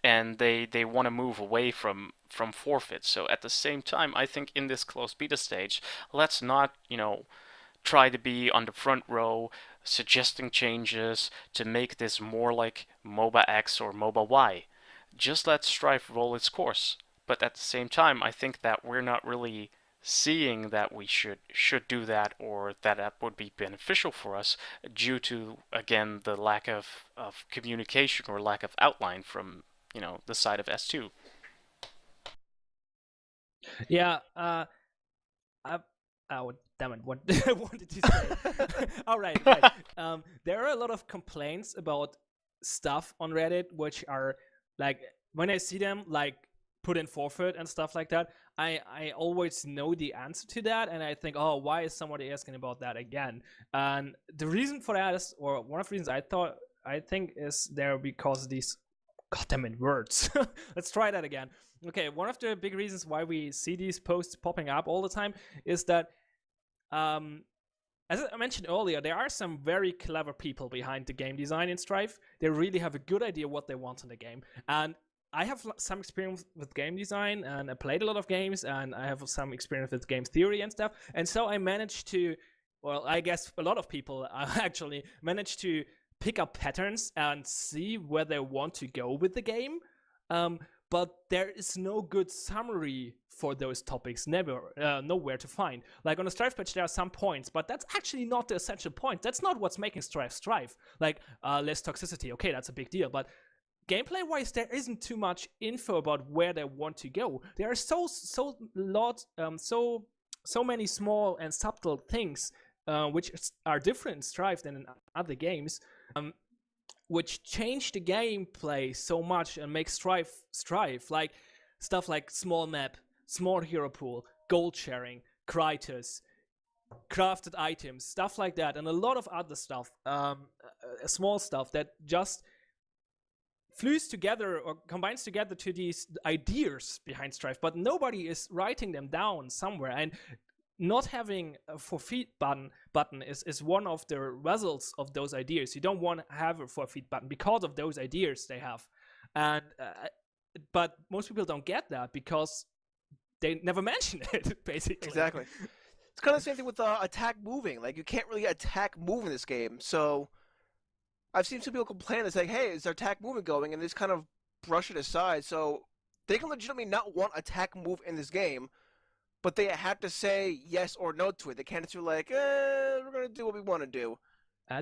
and they want to move away from forfeit. So at the same time, I think in this closed beta stage, let's not try to be on the front row suggesting changes to make this more like MOBA X or MOBA Y. Just let Strife roll its course. But at the same time, I think that we're not really seeing that we should do that, or that would be beneficial for us, due to, again, the lack of communication or lack of outline from the side of S2. Yeah. I, oh, damn it! What I wanted to say. All right. Right. There are a lot of complaints about stuff on Reddit, which are like, when I see them, like, put in forfeit and stuff like that, I always know the answer to that, and I think, oh, why is somebody asking about that again? And the reason for that is, or one of the reasons I think is there because of these goddamn words. Let's try that again. Okay, one of the big reasons why we see these posts popping up all the time is that, as I mentioned earlier, there are some very clever people behind the game design in Strife. They really have a good idea what they want in the game. And I have some experience with game design, and I played a lot of games, and I have some experience with game theory and stuff. And so I managed to, well, I guess a lot of people actually managed to pick up patterns and see where they want to go with the game. But there is no good summary for those topics, nowhere to find. Like on a Strife patch, there are some points, but that's actually not the essential point. That's not what's making Strife. Like less toxicity, okay, that's a big deal, but gameplay-wise, there isn't too much info about where they want to go. There are so many small and subtle things which are different in Strife than in other games, which change the gameplay so much and make Strife. Like stuff like small map, small hero pool, gold sharing, Krytos, crafted items, stuff like that, and a lot of other stuff, small stuff that just flews together or combines together to these ideas behind Strife, but nobody is writing them down somewhere. And not having a forfeit button is one of the results of those ideas. You don't want to have a forfeit button because of those ideas they have, and but most people don't get that because they never mention it, basically. Exactly. It's kind of the same thing with attack moving. Like, you can't really attack move in this game, so I've seen some people complain. It's like, hey, is their attack movement going? And they just kind of brush it aside. So they can legitimately not want attack move in this game, but they have to say yes or no to it. They can't just be like, we're going to do what we want to do.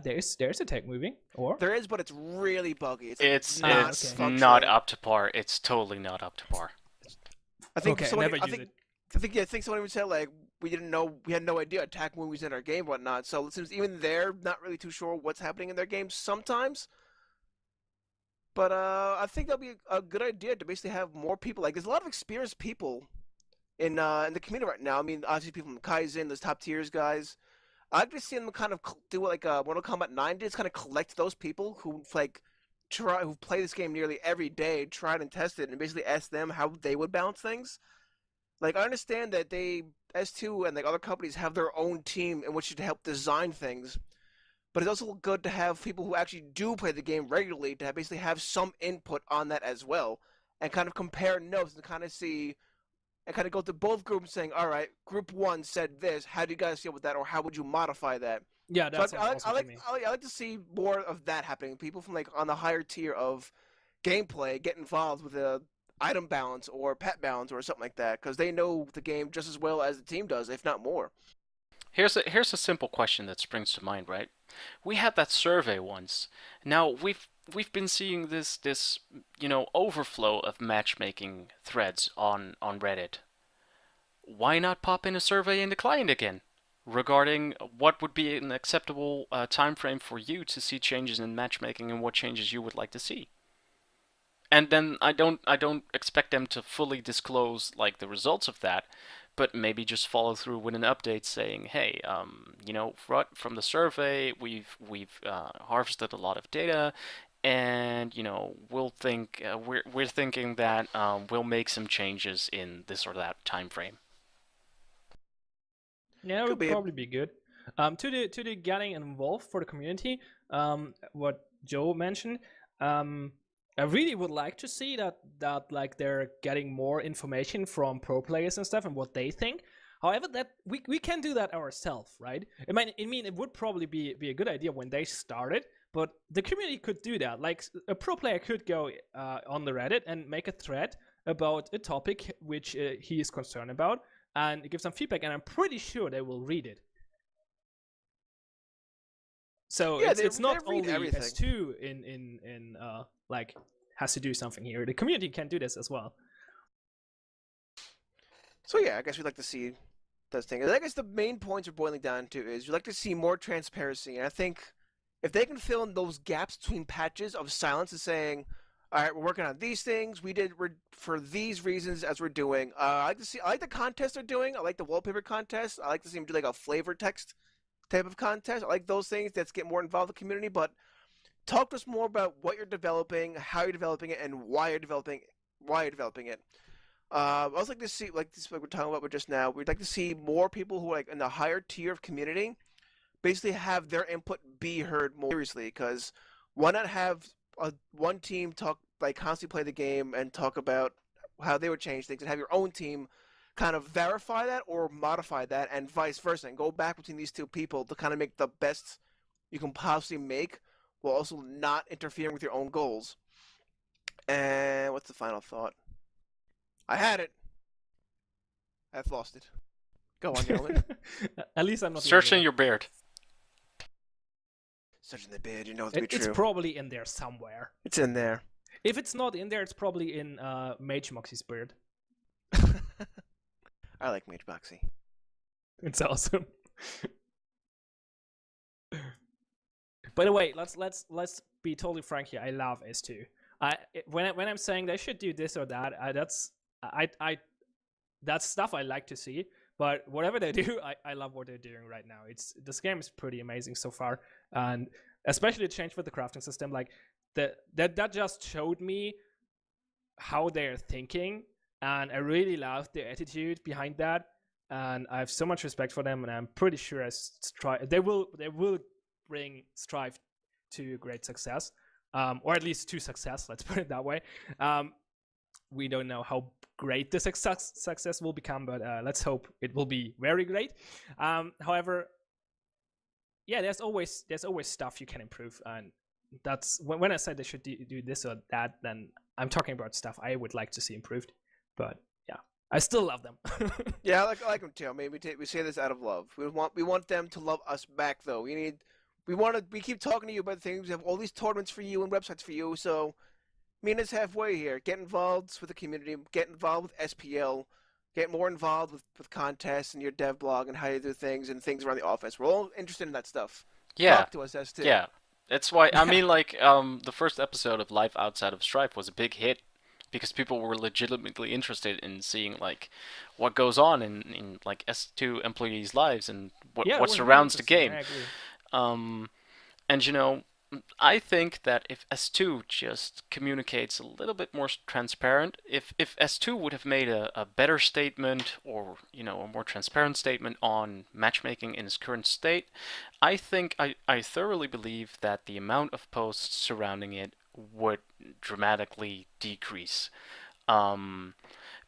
There's attack moving, or? There is, but it's really buggy. It's okay. not up to par. It's totally not up to par. I think okay, somebody, never use it. I think someone even said, like, we didn't know, we had no idea attack move was in our game, whatnot. So it seems even they're not really too sure what's happening in their games sometimes. But I think that'll be a good idea to basically have more people. Like, there's a lot of experienced people in the community right now. I mean, obviously people from Kaizen, those top tiers guys. I've just seen them kind of do like Mortal Kombat 9 did, kind of collect those people who who play this game nearly every day, tried and tested, and basically ask them how they would balance things. Like, I understand that S2 and like other companies have their own team in which to help design things, but it's also good to have people who actually do play the game regularly to basically have some input on that as well, and kind of compare notes and kind of see, and kind of go to both groups saying, all right, group one said this, how do you guys feel with that, or how would you modify that? Yeah, that's so also I like to see more of that happening. People from like on the higher tier of gameplay get involved with the item balance or pet balance or something like that, because they know the game just as well as the team does, if not more. Here's a simple question that springs to mind, right? We had that survey once. Now we've been seeing this overflow of matchmaking threads on Reddit. Why not pop in a survey in the client again? regarding what would be an acceptable time frame for you to see changes in matchmaking and what changes you would like to see. And then I don't expect them to fully disclose like the results of that, but maybe just follow through with an update saying, hey, from the survey we've harvested a lot of data, and we're thinking that we'll make some changes in this or that time frame. Yeah, it Could would be. probably be good. To the getting involved for the community, what Joe mentioned, I really would like to see that like they're getting more information from pro players and stuff and what they think. However, that we can do that ourselves, right? I mean, it would probably be a good idea when they started, but the community could do that. Like a pro player could go on the Reddit and make a thread about a topic which he is concerned about, and give some feedback, and I'm pretty sure they will read it. So Yeah, it's they not read only everything. S2 in like has to do something here. The community can do this as well. So yeah, I guess we'd like to see those things. I guess the main points we're boiling down to is we'd like to see more transparency, and I think if they can fill in those gaps between patches of silence and saying, "All right, we're working on these things. We're for these reasons as we're doing." I like to see. I like the contest they're doing. I like the wallpaper contest. I like to see them do like a flavor text type of contest. I like those things that get more involved in the community. But talk to us more about what you're developing, how you're developing it, and why you're developing it. I also like to see, like this, like we're talking about just now. We'd like to see more people who are like in the higher tier of community basically have their input be heard more seriously. Because why not have one team talk like constantly play the game and talk about how they would change things, and have your own team kind of verify that or modify that, and vice versa, and go back between these two people to kind of make the best you can possibly make while also not interfering with your own goals. And what's the final thought? I had it. I've lost it. Go on, gentlemen. At least I'm not the only Searching one. your beard. Such in the bid, you know it to be It's true. probably in there somewhere. It's in there. If it's not in there, it's probably in Mage Moxie's beard. I like Mage Boxy. It's awesome. By the way, let's be totally frank here. I love S2. When I'm saying they should do this or that, that's stuff I like to see. But whatever they do, I love what they're doing right now. This game is pretty amazing so far, and especially the change with the crafting system. Like that just showed me how they're thinking, and I really love the attitude behind that. And I have so much respect for them, and I'm pretty sure they will bring Strife to great success, or at least to success. Let's put it that way. We don't know how great the success will become, but let's hope it will be very great. However, yeah, there's always stuff you can improve, and that's when I said they should do this or that, then I'm talking about stuff I would like to see improved. But yeah, I still love them. Yeah, I like them too. I mean, we say this out of love. We want them to love us back, though. We keep talking to you about things. We have all these tournaments for you and websites for you. So meet us halfway here. Get involved with the community. Get involved with SPL. Get more involved with contests and your dev blog and how you do things and things around the office. We're all interested in that stuff. Yeah, Talk to us, S2. yeah. That's why I mean, like, the first episode of Life Outside of Strife was a big hit because people were legitimately interested in seeing like what goes on in like S2 employees' lives and Yeah, it what was really surrounds the interesting. game. I agree. Um, and I think that if S2 just communicates a little bit more transparent, if S2 would have made a better statement or, a more transparent statement on matchmaking in its current state, I think I thoroughly believe that the amount of posts surrounding it would dramatically decrease. Um,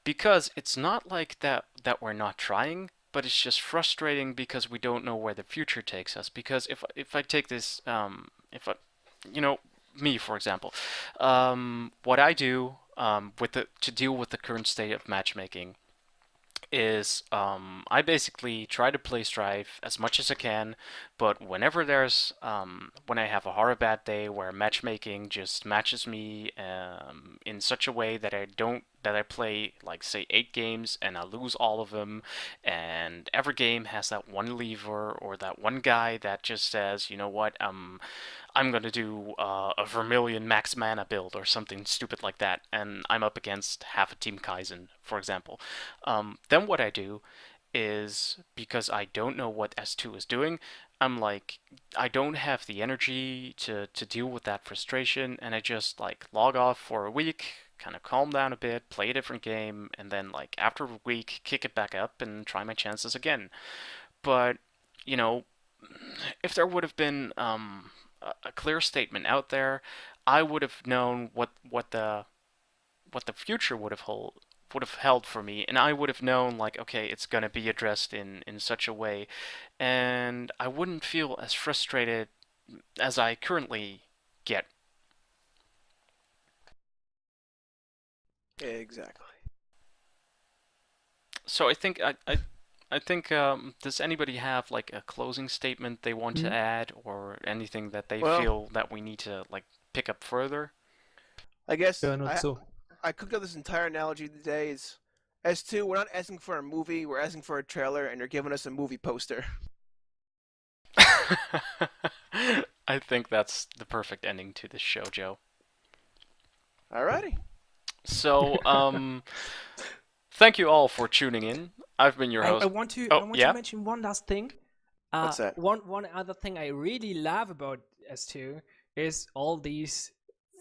because it's not like that we're not trying, but it's just frustrating because we don't know where the future takes us. Because if I take this, if I, you know, me for example, what I do to deal with the current state of matchmaking is I basically try to play Strife as much as I can, but whenever when I have a horror bad day where matchmaking just matches me in such a way that I don't that I play like say 8 games and I lose all of them, and every game has that one lever or that one guy that just says, you know what, I'm gonna do a Vermilion max mana build or something stupid like that, and I'm up against half a Team Kaizen, for example. Then what I do is, because I don't know what S2 is doing, I'm like, I don't have the energy to deal with that frustration, and I just like log off for a week, kind of calm down a bit, play a different game, and then like after a week, kick it back up and try my chances again. But you know, if there would have been a clear statement out there, I would have known what the future would have held for me, and I would have known like, okay, it's gonna be addressed in such a way, and I wouldn't feel as frustrated as I currently get. Exactly. So I think does anybody have like a closing statement they want to Mhm. add, or anything that they Well, feel that we need to like pick up further? I guess Ja, not so. I cooked up this entire analogy today is S2, we're not asking for a movie, we're asking for a trailer, and you're giving us a movie poster. I think that's the perfect ending to this show, Joe. Alrighty. So, thank you all for tuning in. I've been your I host. want to Oh, yeah? mention one last thing. What's that? One other thing I really love about S2 is all these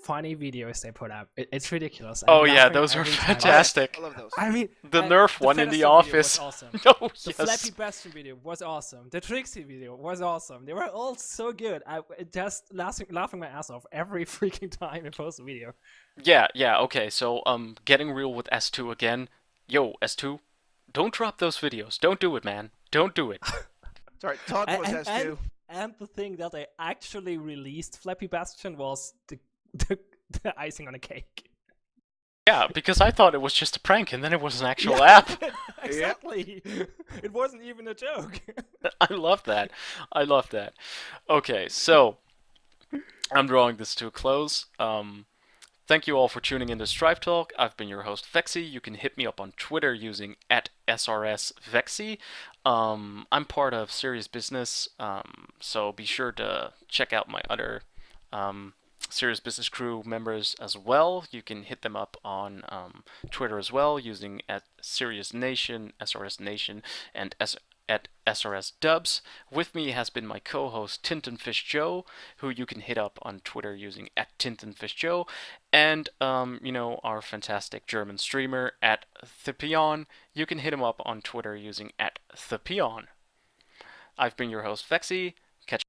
funny videos they put up. It's ridiculous. Oh, I'm yeah, laughing those are every time. fantastic. I love those. I mean, The Nerf one in the Featherstone video office. was awesome. Oh, The yes. Flappy Bastion video was awesome. The Trixie video was awesome. They were all so good. I just laughing my ass off every freaking time I post a video. Yeah, okay. So, getting real with S2 again. Yo, S2, don't drop those videos. Don't do it, man. Don't do it. Sorry, talk was And, S2. and the thing that I actually released Flappy Bastion was the, the icing on a cake. Yeah, because I thought it was just a prank, and then it was an actual app. Exactly. It wasn't even a joke. I love that. I love that. Okay, so I'm drawing this to a close. Thank you all for tuning in to Strife Talk. I've been your host, Vexxie. You can hit me up on Twitter using @SRSVexxie. I'm part of Serious Business, so be sure to check out my other Serious Business Crew members as well. You can hit them up on Twitter as well using @SeriousNation, SRS Nation, and @SRS Dubs. With me has been my co-host Tintenfisch Joe, who you can hit up on Twitter using @Tintenfisch Joe, and our fantastic German streamer @ThePeon. You can hit him up on Twitter using @ThePeon. I've been your host Vexy.